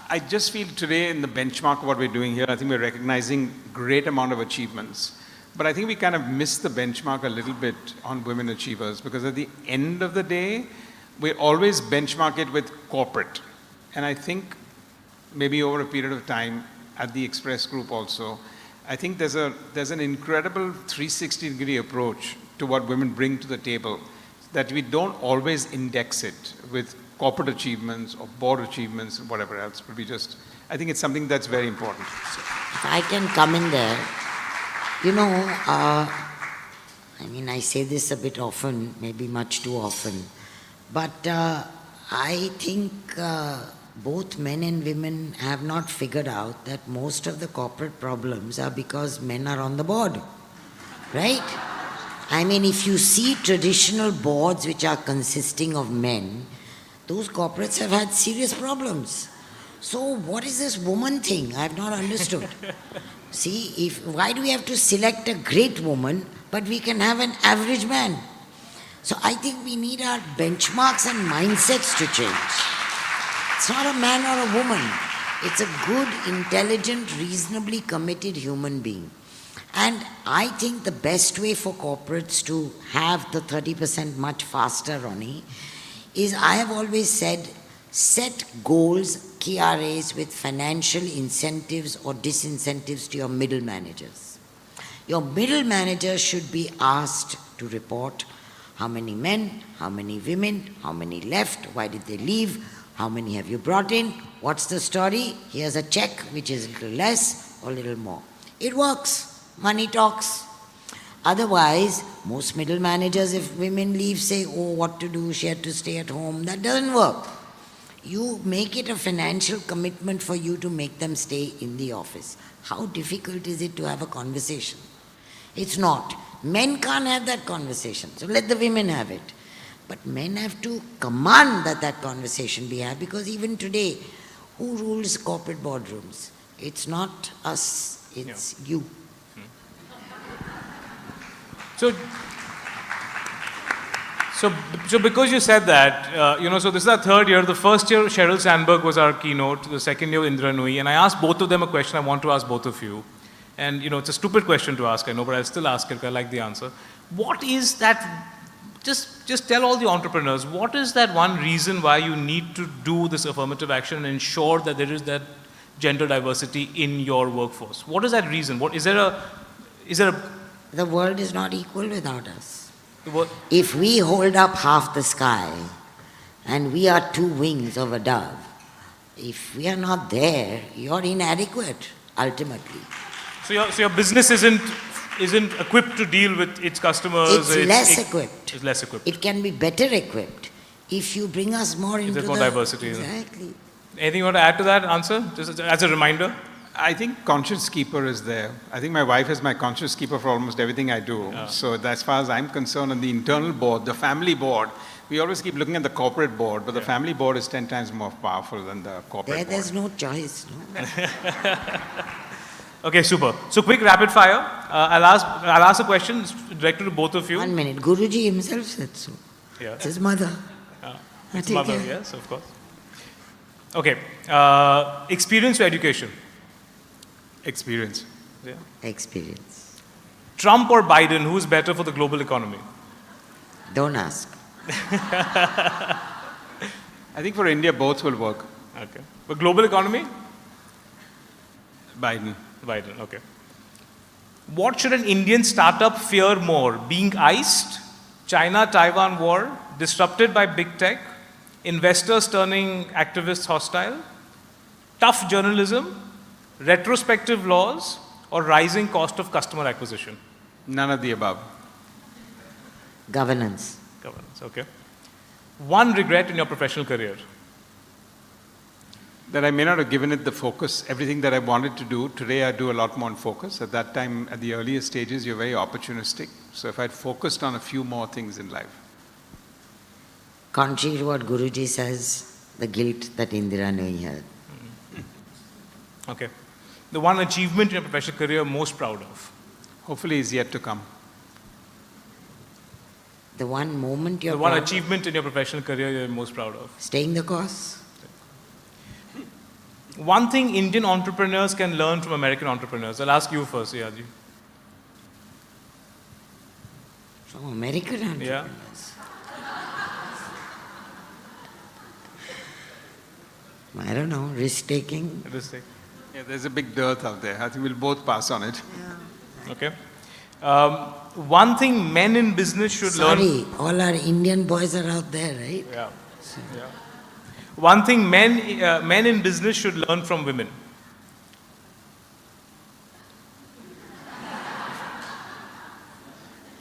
I just feel today in the benchmark of what we're doing here, I think we're recognizing great amount of achievements. But I think we kind of missed the benchmark a little bit on women achievers, because at the end of the day, we always benchmark it with corporate. And I think maybe over a period of time at the Express Group also, I think there's an incredible 360-degree approach to what women bring to the table, that we don't always index it with corporate achievements or board achievements or whatever else, but I think it's something that's very important. So, if I can come in there, you know, I mean, I say this a bit often, maybe much too often, but I think both men and women have not figured out that most of the corporate problems are because men are on the board, right? I mean, if you see traditional boards which are consisting of men, those corporates have had serious problems. So what is this woman thing? I have not understood. See, why do we have to select a great woman, but we can have an average man? So I think we need our benchmarks and mindsets to change. It's not a man or a woman. It's a good, intelligent, reasonably committed human being. And I think the best way for corporates to have the 30% much faster, Ronnie, is, I have always said, set goals, KRAs, with financial incentives or disincentives to your middle managers. Your middle managers should be asked to report how many men, how many women, how many left, why did they leave, how many have you brought in, what's the story, here's a check which is a little less or a little more. It works, money talks. Otherwise, most middle managers, if women leave, say, oh, what to do, she had to stay at home. That doesn't work. You make it a financial commitment for you to make them stay in the office. How difficult is it to have a conversation? It's not. Men can't have that conversation, so let the women have it. But men have to command that conversation be had, because even today, who rules corporate boardrooms? It's us, it's you. So because you said that, so this is our third year. The first year, Sheryl Sandberg was our keynote. The second year, Indra Nooyi. And I asked both of them a question I want to ask both of you. And, it's a stupid question to ask, I know, but I'll still ask it because I like the answer. What is that, just tell all the entrepreneurs, what is that one reason why you need to do this affirmative action and ensure that there is that gender diversity in your workforce? What is that reason? Is there a The world is not equal without us. If we hold up half the sky and we are two wings of a dove, if we are not there, you're inadequate, ultimately. So your business isn't equipped to deal with its customers? It's less equipped. It's less equipped. It can be better equipped if you bring us more into There's more diversity. Exactly. Anything you want to add to that answer, just as a reminder? I think conscious keeper is there. I think my wife is my conscious keeper for almost everything I do. So as far as I'm concerned, on the internal board, the family board, we always keep looking at the corporate board, but the family board is 10 times more powerful than the corporate board. There's no choice. No? Okay, super. So quick rapid fire. I'll ask a question directed to both of you. 1 minute. Guruji himself said so. Yeah. It's his mother. His mother, yes, of course. Okay. Experience to education. Experience. Yeah. Experience. Trump or Biden, who's better for the global economy? Don't ask. I think for India, both will work. Okay. But global economy? Biden. Biden, okay. What should an Indian startup fear more? Being iced? China-Taiwan war? Disrupted by big tech? Investors turning activists hostile? Tough journalism? Retrospective laws? Or rising cost of customer acquisition? None of the above. Governance. Governance, okay. One regret in your professional career? That I may not have given it the focus, everything that I wanted to do. Today I do a lot more on focus. At that time, at the earlier stages, you're very opportunistic. So if I'd focused on a few more things in life. Contrary to what Guruji says, the guilt that Indira Nooyi had. Okay. The one achievement in your professional career most proud of? Hopefully is yet to come. The one moment you're The one proud achievement in your professional career you're most proud of. Staying the course. One thing Indian entrepreneurs can learn from American entrepreneurs. I'll ask you first, Yaji. From American entrepreneurs? Yeah. I don't know, risk-taking. Risk-taking. Yeah, there's a big dearth out there. I think we'll both pass on it. Okay. One thing men in business should learn. Sorry, all our Indian boys are out there, right? Yeah. Yeah. One thing men in business should learn from women.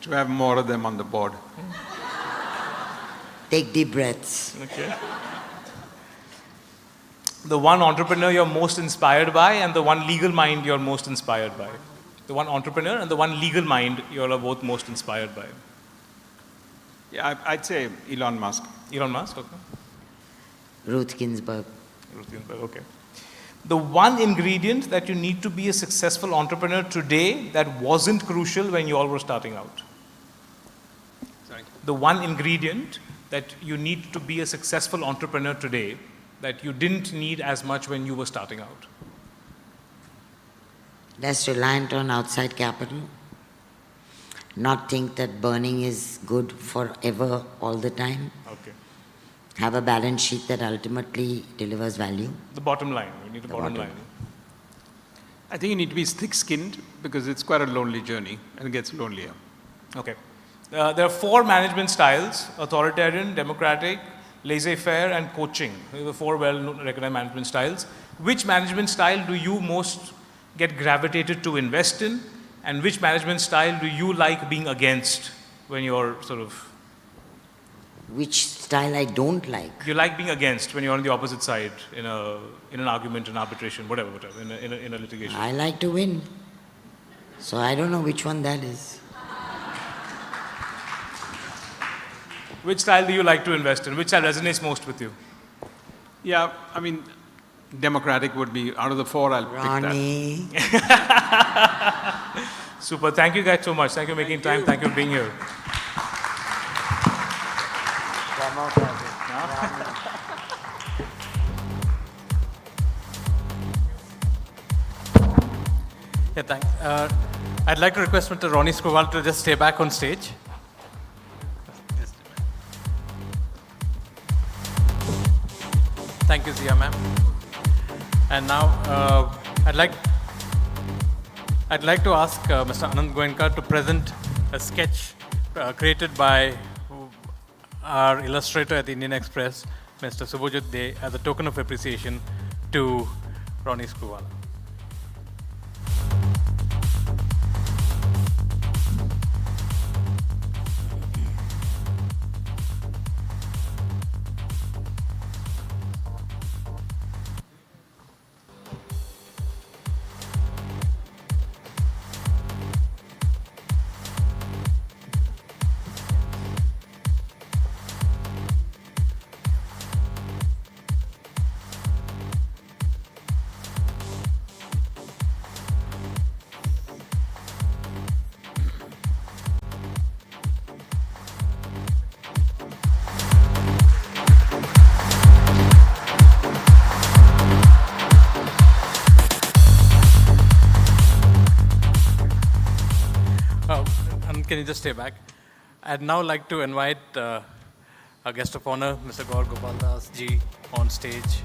To have more of them on the board. Take deep breaths. Okay. The one entrepreneur you're most inspired by and the one legal mind you're most inspired by. The one entrepreneur and the one legal mind you're both most inspired by. Yeah, I'd say Elon Musk. Elon Musk, okay. Ruth Ginsburg. Ruth Ginsburg, okay. The one ingredient that you need to be a successful entrepreneur today that wasn't crucial when you all were starting out. Sorry. The one ingredient that you need to be a successful entrepreneur today that you didn't need as much when you were starting out. Less reliant on outside capital. Not think that burning is good forever, all the time. Okay. Have a balance sheet that ultimately delivers value. The bottom line. You need the bottom line. I think you need to be thick-skinned because it's quite a lonely journey and it gets lonelier. Okay. There are 4 management styles: authoritarian, democratic, laissez-faire, and coaching. These are the 4 well-recognized management styles. Which management style do you most get gravitated to invest in? And which management style do you like being against when you're sort of... Which style I don't like? You like being against when you're on the opposite side in an argument, an arbitration, whatever, in a litigation. I like to win. So I don't know which one that is. Which style do you like to invest in? Which style resonates most with you? Yeah, I mean, democratic would be, out of the 4, I'll Ronnie. pick that. Super. Thank you guys so much. Thank you for making time. Thank you for being here. Yeah, thanks. I'd like to request Mr. Ronnie Screwvala to just stay back on stage. Thank you, Zia ma'am. And now I'd like to ask Mr. Anand Goenka to present a sketch created by our illustrator at the Indian Express, Mr. Subhojit De, as a token of appreciation to Ronnie Screwvala. Can you just stay back? I'd now like to invite our guest of honor, Mr. Gaur Gopal ji, on stage.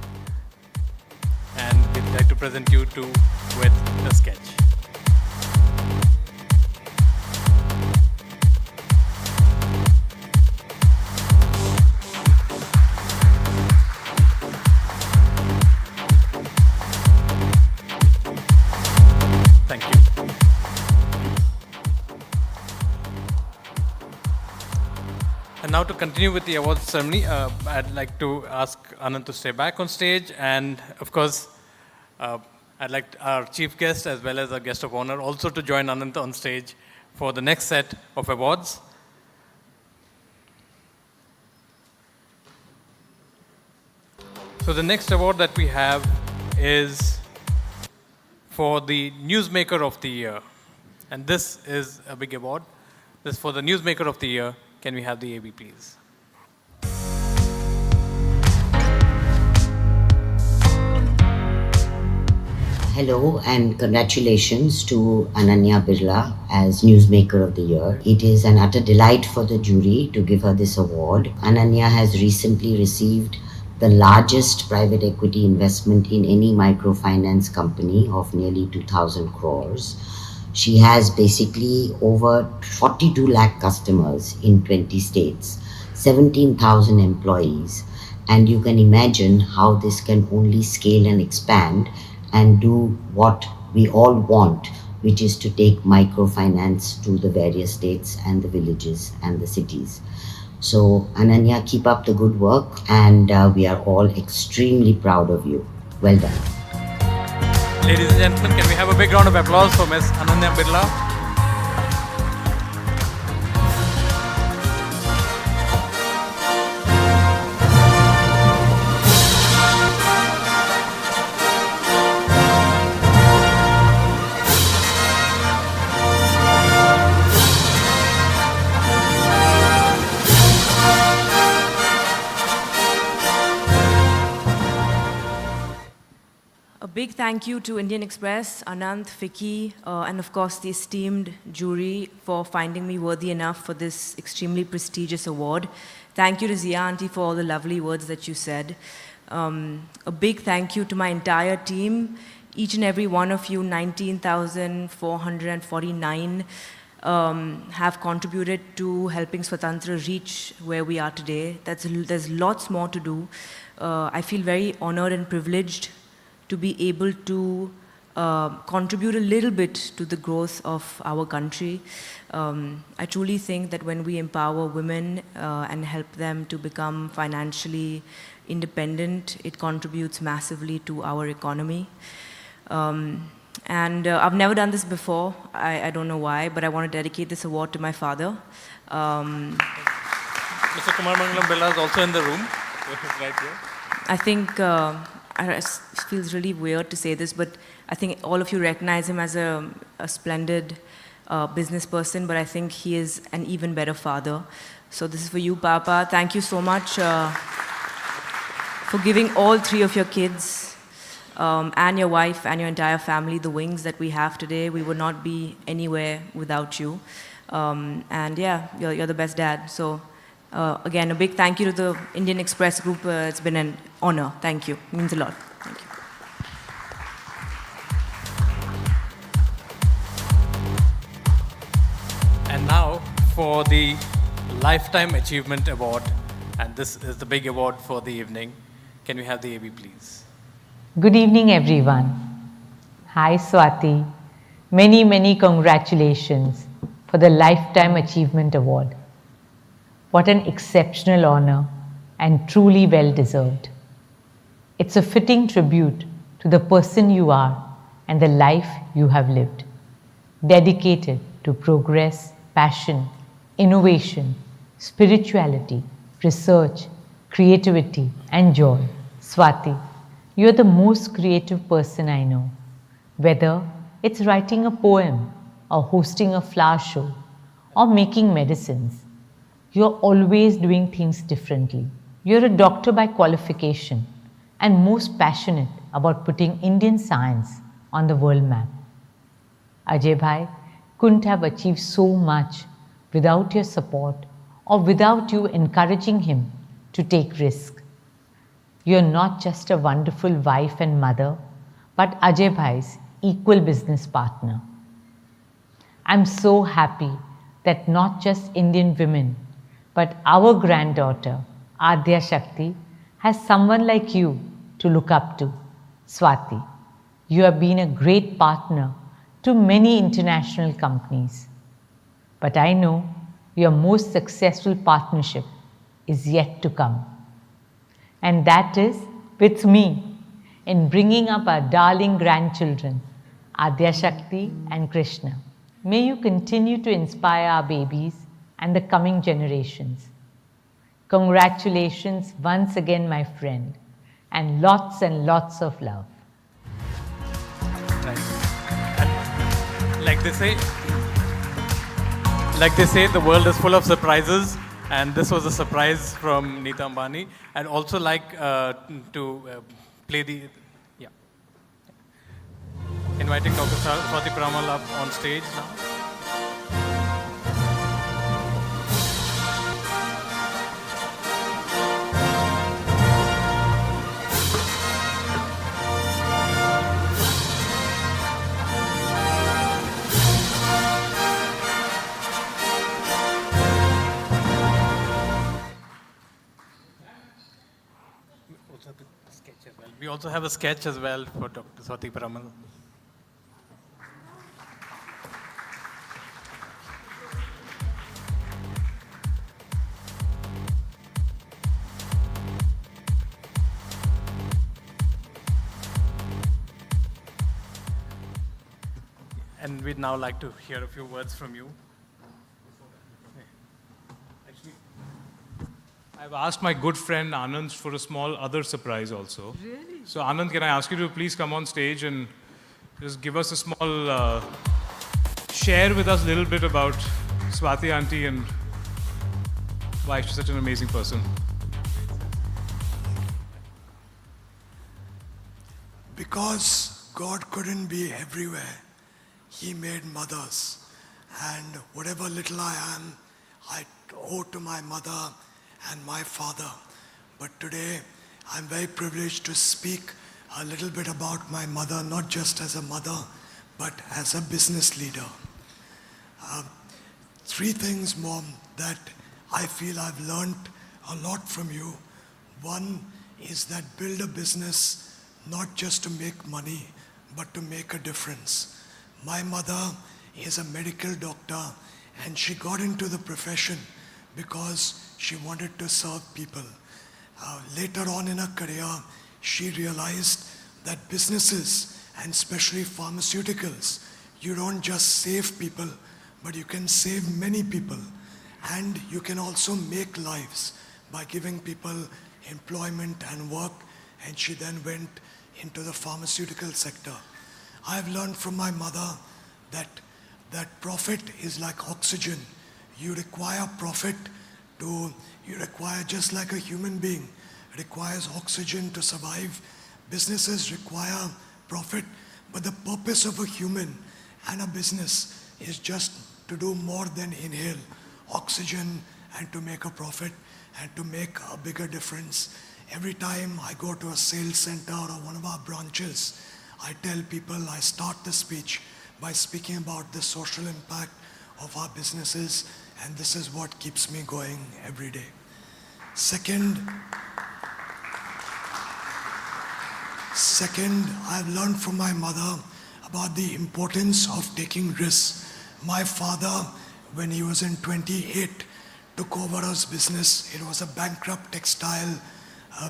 And we'd like to present you with a sketch. Thank you. And now to continue with the awards ceremony, I'd like to ask Anand to stay back on stage. And of course, I'd like our chief guest as well as our guest of honor also to join Anand on stage for the next set of awards. So the next award that we have is for the Newsmaker of the Year. And this is a big award. This is for the Newsmaker of the Year Can we have the AB, please? Hello and congratulations to Ananya Birla as Newsmaker of the Year. It is an utter delight for the jury to give her this award. Ananya has recently received the largest private equity investment in any microfinance company of nearly 2,000 crores. She has basically over 42 lakh customers in 20 states, 17,000 employees, and you can imagine how this can only scale and expand and do what we all want, which is to take microfinance to the various states and the villages and the cities. So Ananya, keep up the good work, and we are all extremely proud of you. Well done. Ladies and gentlemen, can we have a big round of applause for Ms. Ananya Birla? A big thank you to Indian Express, Anant, FICCI, and of course the esteemed jury for finding me worthy enough for this extremely prestigious award. Thank you to Zia Auntie for all the lovely words that you said. A big thank you to my entire team, each and every one of you, 19,449, have contributed to helping Swatantra reach where we are today. There's lots more to do. I feel very honored and privileged to be able to contribute a little bit to the growth of our country. I truly think that when we empower women and help them to become financially independent, it contributes massively to our economy. I've never done this before. I don't know why, but I want to dedicate this award to my father. Mr. Kumar Mangalam Birla is also in the room. Right here. I think it feels really weird to say this, but I think all of you recognize him as a splendid business person, but I think he is an even better father. So this is for you, Papa. Thank you so much for giving all three of your kids and your wife and your entire family the wings that we have today. We would not be anywhere without you. And yeah, you're the best dad. So again, a big thank you to the Indian Express Group. It's been an honor. Thank you. It means a lot. Thank you. And now for the Lifetime Achievement Award. And this is the big award for the evening. Can we have the AB, please? Good evening, everyone. Hi, Swati. Many, many congratulations for the Lifetime Achievement Award. What an exceptional honor and truly well-deserved. It's a fitting tribute to the person you are and the life you have lived, dedicated to progress, passion, innovation, spirituality, research, creativity, and joy. Swati, you're the most creative person I know. Whether it's writing a poem or hosting a flower show or making medicines, you're always doing things differently. You're a doctor by qualification and most passionate about putting Indian science on the world map. Ajay Bhai couldn't have achieved so much without your support or without you encouraging him to take risks. You're not just a wonderful wife and mother, but Ajay Bhai's equal business partner. I'm so happy that not just Indian women, but our granddaughter, Adya Shakti, has someone like you to look up to. Swati, you have been a great partner to many international companies. But I know your most successful partnership is yet to come. And that is with me in bringing up our darling grandchildren, Adya Shakti and Krishna. May you continue to inspire our babies and the coming generations. Congratulations once again, my friend, and lots of love. Right. And like they say, the world is full of surprises. And this was a surprise from Neeta Ambani. I'd also like to play the, yeah. Inviting Dr. Swati Piramal up on stage now. We also have a sketch as well for Dr. Swati Piramal. And we'd now like to hear a few words from you. I've asked my good friend Anand for a small other surprise also. Really? So Anand, can I ask you to please come on stage and just give us a small, share with us a little bit about Swati Auntie and why she's such an amazing person. Because God couldn't be everywhere, He made mothers. And whatever little I am, I owe to my mother and my father. But today, I'm very privileged to speak a little bit about my mother, not just as a mother, but as a business leader. 3 things, Mom, that I feel I've learned a lot from you. One is that build a business not just to make money, but to make a difference. My mother is a medical doctor, and she got into the profession because she wanted to serve people. Later on in her career, she realized that businesses, and especially pharmaceuticals, you don't just save people, but you can save many people. And you can also make lives by giving people employment and work. And she then went into the pharmaceutical sector. I've learned from my mother that profit is like oxygen. You require profit you require, just like a human being requires oxygen to survive. Businesses require profit, but the purpose of a human and a business is just to do more than inhale oxygen and to make a profit and to make a bigger difference. Every time I go to a sales center or one of our branches, I tell people, I start the speech by speaking about the social impact of our businesses, and this is what keeps me going every day. Second, I've learned from my mother about the importance of taking risks. My father, when he was in 28, took over his business. It was a bankrupt textile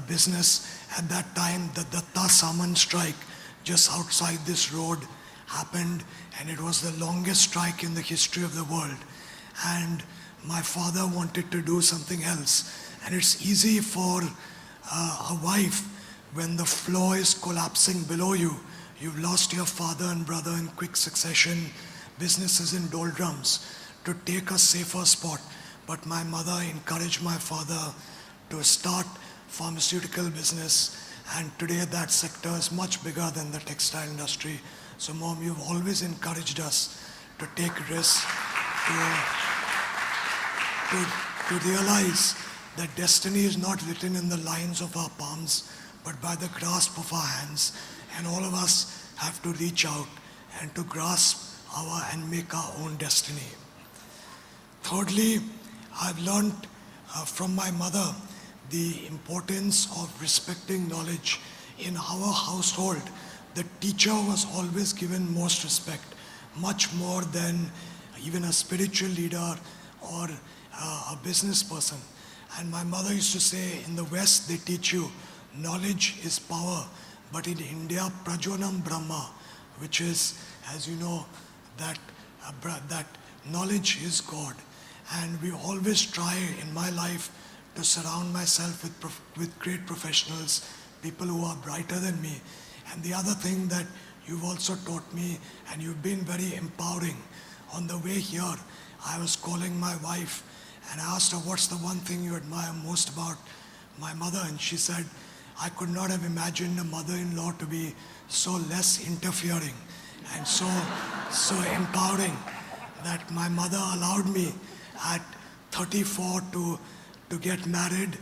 business. At that time, the Datta Saman strike just outside this road happened, and it was the longest strike in the history of the world. And my father wanted to do something else. And it's easy for a wife, when the floor is collapsing below you, you've lost your father and brother in quick succession, businesses in doldrums, to take a safer spot. But my mother encouraged my father to start pharmaceutical business, and today that sector is much bigger than the textile industry. So Mom, you've always encouraged us to take risks, to realize that destiny is not written in the lines of our palms, but by the grasp of our hands. And all of us have to reach out and to grasp and make our own destiny. Thirdly, I've learned from my mother the importance of respecting knowledge. In our household, the teacher was always given most respect, much more than even a spiritual leader or a business person. And my mother used to say, in the West, they teach you knowledge is power, but in India, prajonam brahma, which is, as you know, that knowledge is God. And we always try in my life to surround myself with great professionals, people who are brighter than me. And the other thing that you've also taught me, and you've been very empowering, on the way here, I was calling my wife, And I asked her, what's the one thing you admire most about my mother? And she said, I could not have imagined a mother-in-law to be so less interfering and so empowering, that my mother allowed me at 34 to get married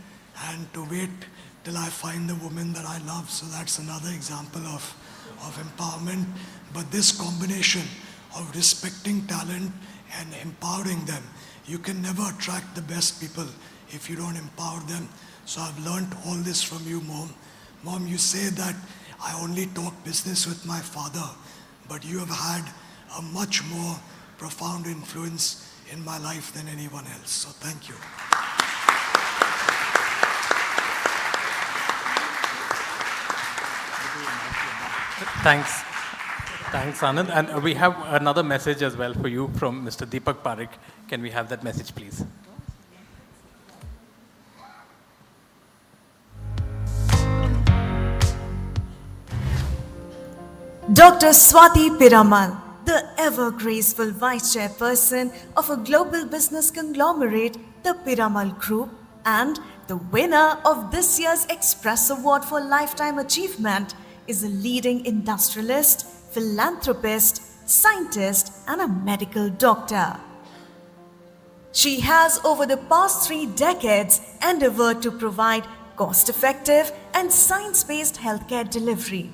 and to wait till I find the woman that I love. So that's another example of empowerment. But this combination of respecting talent and empowering them, you can never attract the best people if you don't empower them. So I've learned all this from you, Mom. Mom, you say that I only talk business with my father, but you have had a much more profound influence in my life than anyone else. So thank you. Thanks, Anand. And we have another message as well for you from Mr. Deepak Parekh. Can we have that message, please? Dr. Swati Piramal, the ever-graceful Vice Chairperson of a global business conglomerate, the Piramal Group, and the winner of this year's Express Award for Lifetime Achievement, is a leading industrialist, philanthropist, scientist, and a medical doctor. She has, over the past 3 decades, endeavored to provide cost-effective and science-based healthcare delivery.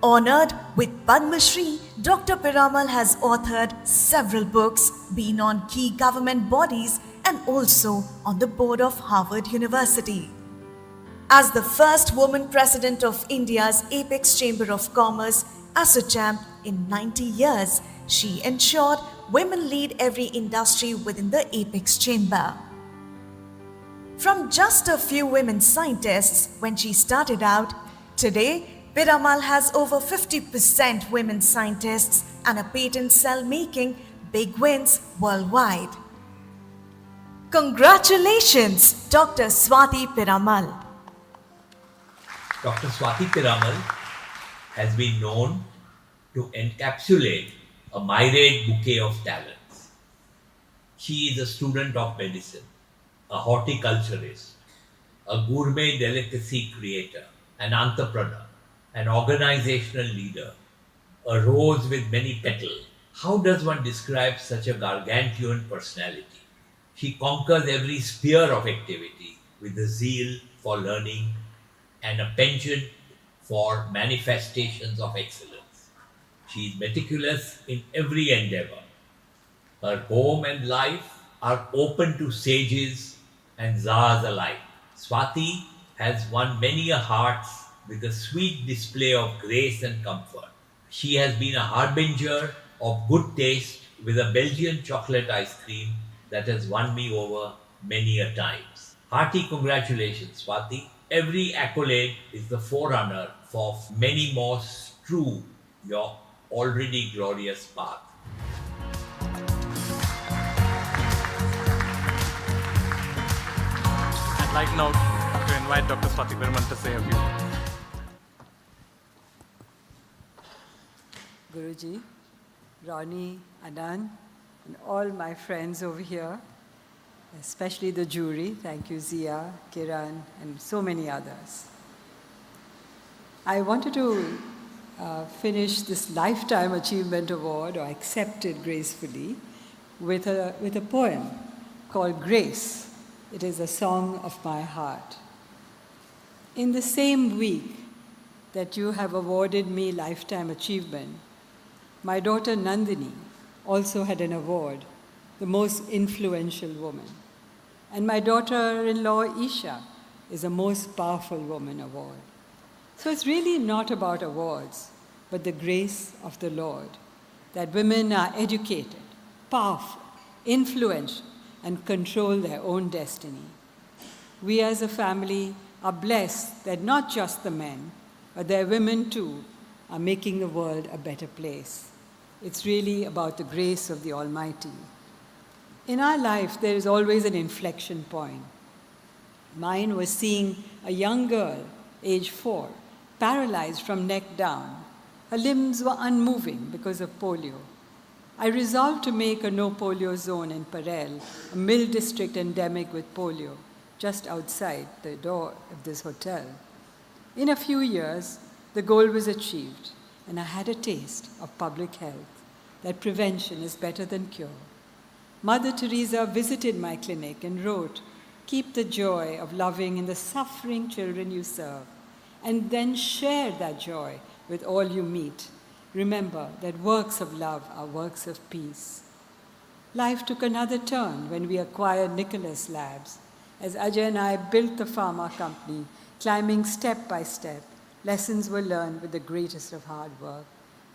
Honored with Padma Shri, Dr. Piramal has authored several books, been on key government bodies, and also on the board of Harvard University. As the first woman president of India's Apex Chamber of Commerce, ASSOCHAM, in 90 years, she ensured women lead every industry within the Apex Chamber. From just a few women scientists when she started out, today Piramal has over 50% women scientists and a patent cell making big wins worldwide. Congratulations, Dr. Swati Piramal. Dr. Swati Piramal has been known to encapsulate a myriad bouquet of talents. She is a student of medicine, a horticulturist, a gourmet delicacy creator, an entrepreneur, an organizational leader, a rose with many petals. How does one describe such a gargantuan personality? She conquers every sphere of activity with a zeal for learning and a penchant for manifestations of excellence. She is meticulous in every endeavor. Her home and life are open to sages and czars alike. Swati has won many a hearts with a sweet display of grace and comfort. She has been a harbinger of good taste with a Belgian chocolate ice cream that has won me over many a times. Hearty congratulations, Swati. Every accolade is the forerunner for many more strew your already glorious path. I'd like now to invite Dr. Swati Piramal to say a few words. Guruji, Ronnie, Anand, and all my friends over here, especially the jury. Thank you, Zia, Kiran, and so many others. I wanted to finish this Lifetime Achievement Award, or accept it gracefully, with a poem called Grace. It is a song of my heart. In the same week that you have awarded me Lifetime Achievement, my daughter Nandini also had an award, the most influential woman. And my daughter-in-law Isha is the most powerful woman award. So it's really not about awards, but the grace of the Lord, that women are educated, powerful, influential, and control their own destiny. We as a family are blessed that not just the men, but their women too, are making the world a better place. It's really about the grace of the Almighty. In our life, there is always an inflection point. Mine was seeing a young girl, age 4, paralyzed from neck down. Her limbs were unmoving because of polio. I resolved to make a no-polio zone in Parel, a mill district endemic with polio, just outside the door of this hotel. In a few years, the goal was achieved, and I had a taste of public health, that prevention is better than cure. Mother Teresa visited my clinic and wrote, "Keep the joy of loving in the suffering children you serve, and then share that joy with all you meet. Remember that works of love are works of peace." Life took another turn when we acquired Nicholas Labs. As Ajay and I built the pharma company, climbing step by step, lessons were learned with the greatest of hard work.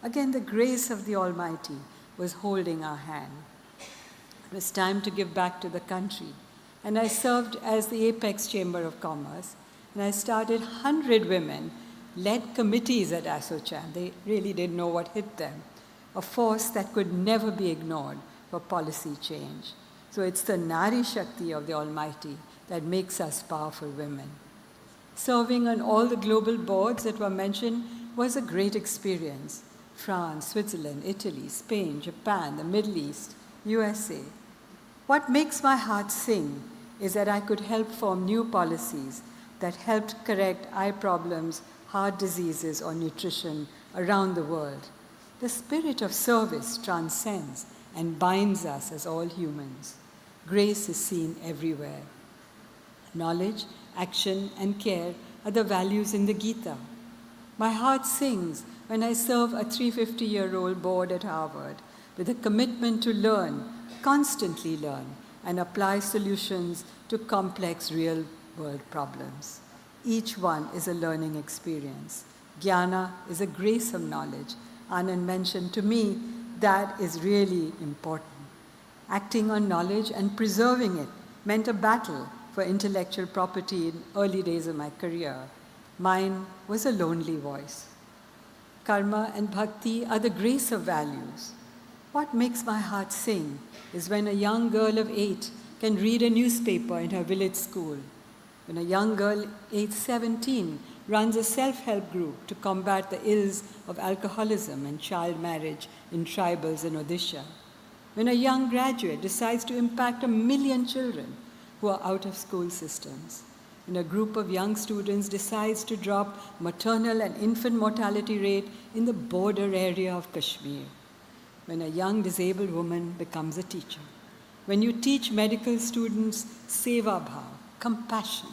Again, the grace of the Almighty was holding our hand. It was time to give back to the country, and I served as the Apex Chamber of Commerce, and I started 100 women-led committees at ASSOCHAM. They really didn't know what hit them, a force that could never be ignored for policy change. So it's the Nari Shakti of the Almighty that makes us powerful women. Serving on all the global boards that were mentioned was a great experience. France, Switzerland, Italy, Spain, Japan, the Middle East, USA. What makes my heart sing is that I could help form new policies that helped correct eye problems, heart diseases, or nutrition around the world. The spirit of service transcends and binds us as all humans. Grace is seen everywhere. Knowledge, action, and care are the values in the Gita. My heart sings when I serve a 350-year-old board at Harvard with a commitment to learn, constantly learn, and apply solutions to complex real-world problems. Each one is a learning experience. Jnana is a grace of knowledge. Anand mentioned to me that is really important. Acting on knowledge and preserving it meant a battle for intellectual property in early days of my career. Mine was a lonely voice. Karma and bhakti are the grace of values. What makes my heart sing is when a young girl of 8 can read a newspaper in her village school, when a young girl aged 17 runs a self-help group to combat the ills of alcoholism and child marriage in tribals in Odisha, when a young graduate decides to impact 1 million children who are out of school systems, when a group of young students decides to drop maternal and infant mortality rate in the border area of Kashmir, when a young disabled woman becomes a teacher, when you teach medical students seva bhav, compassion.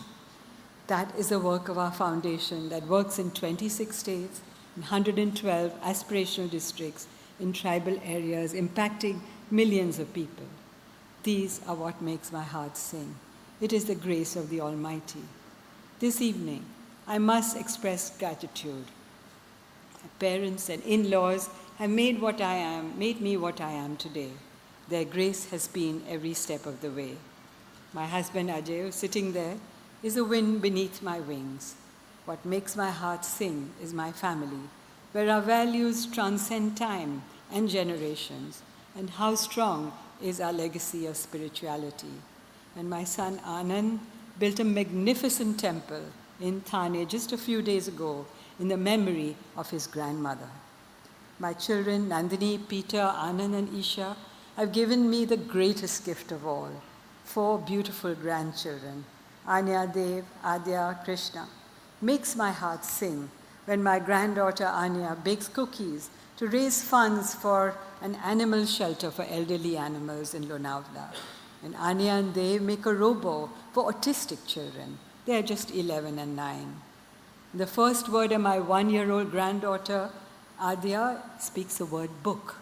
That is the work of our foundation that works in 26 states, in 112 aspirational districts, in tribal areas, impacting millions of people. These are what makes my heart sing. It is the grace of the Almighty. This evening, I must express gratitude. My parents and in-laws have made me what I am today. Their grace has been every step of the way. My husband Ajay, sitting there, is a wind beneath my wings. What makes my heart sing is my family, where our values transcend time and generations, and how strong is our legacy of spirituality. And my son Anand built a magnificent temple in Thane just a few days ago in the memory of his grandmother. My children, Nandini, Peter, Anand, and Isha, have given me the greatest gift of all, 4 beautiful grandchildren, Anya, Dev, Adya, Krishna. Makes my heart sing when my granddaughter Anya bakes cookies to raise funds for an animal shelter for elderly animals in Lonavala. And Anya and Dev make a robo for autistic children. They are just 11 and 9. The first word of my 1-year-old granddaughter, Adya, speaks the word book.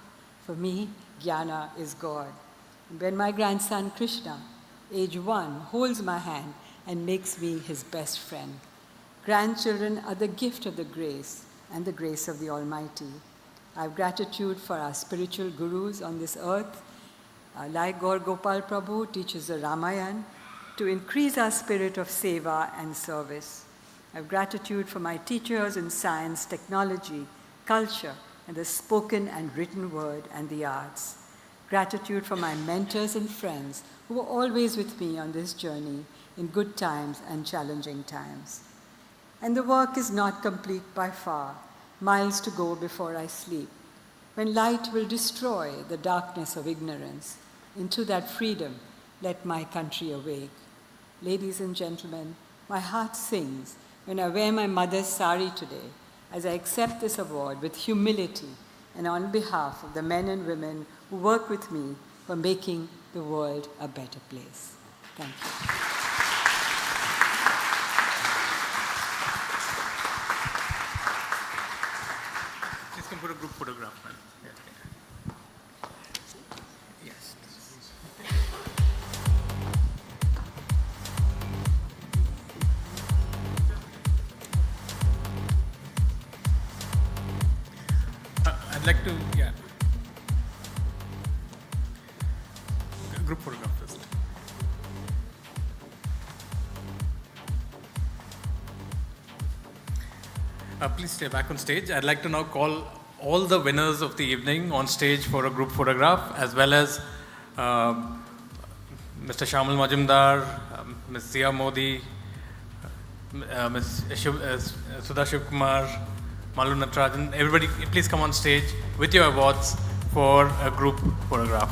For me, Jnana is God. And when my grandson Krishna, age 1, holds my hand and makes me his best friend. Grandchildren are the gift of the grace and the grace of the Almighty. I have gratitude for our spiritual gurus on this earth, like Gaur Gopal Prabhu teaches the Ramayana, to increase our spirit of seva and service. I have gratitude for my teachers in science, technology, culture, and the spoken and written word and the arts. Gratitude for my mentors and friends who were always with me on this journey in good times and challenging times. And the work is not complete by far, miles to go before I sleep. when light will destroy the darkness of ignorance. Into that freedom, let my country awake. Ladies and gentlemen, my heart sings when I wear my mother's sari today, as I accept this award with humility and on behalf of the men and women who work with me for making the world a better place. Thank you. Please come put a group photograph, man. Yes. I'd like to, group photograph first. Please stay back on stage. I'd like to now call all the winners of the evening on stage for a group photograph, as well as Mr. Shamal Majumdar, Ms. Zia Modi, Ms. Sudha Shivkumar, Malu Natarajan. Everybody, please come on stage with your awards for a group photograph.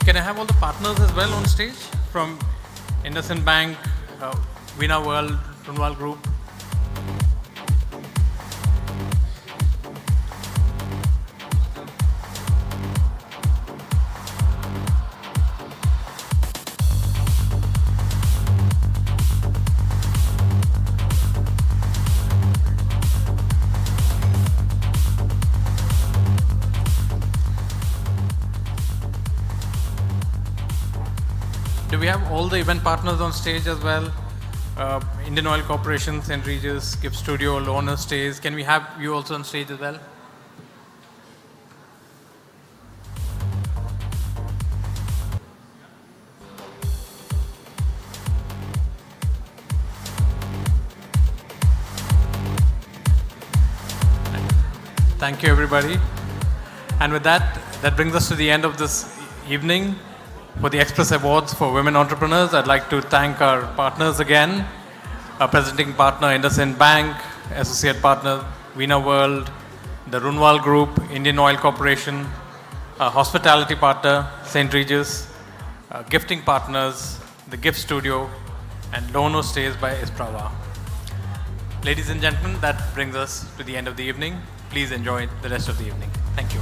Can I have all the partners as well on stage from IndusInd Bank, Veena World, Runwal Group? Do we have all the event partners on stage as well? Indian Oil Corporation, St. Regis, Gift Studio, Loner Stays. Can we have you also on stage as well? Thank you, everybody. And with that, that brings us to the end of this evening. For the Express Awards for Women Entrepreneurs, I'd like to thank our partners again. Our presenting partner, IndusInd Bank, associate partner, Veena World, the Runwal Group, Indian Oil Corporation, our hospitality partner, St. Regis, gifting partners, the Gift Studio, and Lono Stays by Isprava. Ladies and gentlemen, that brings us to the end of the evening. Please enjoy the rest of the evening. Thank you.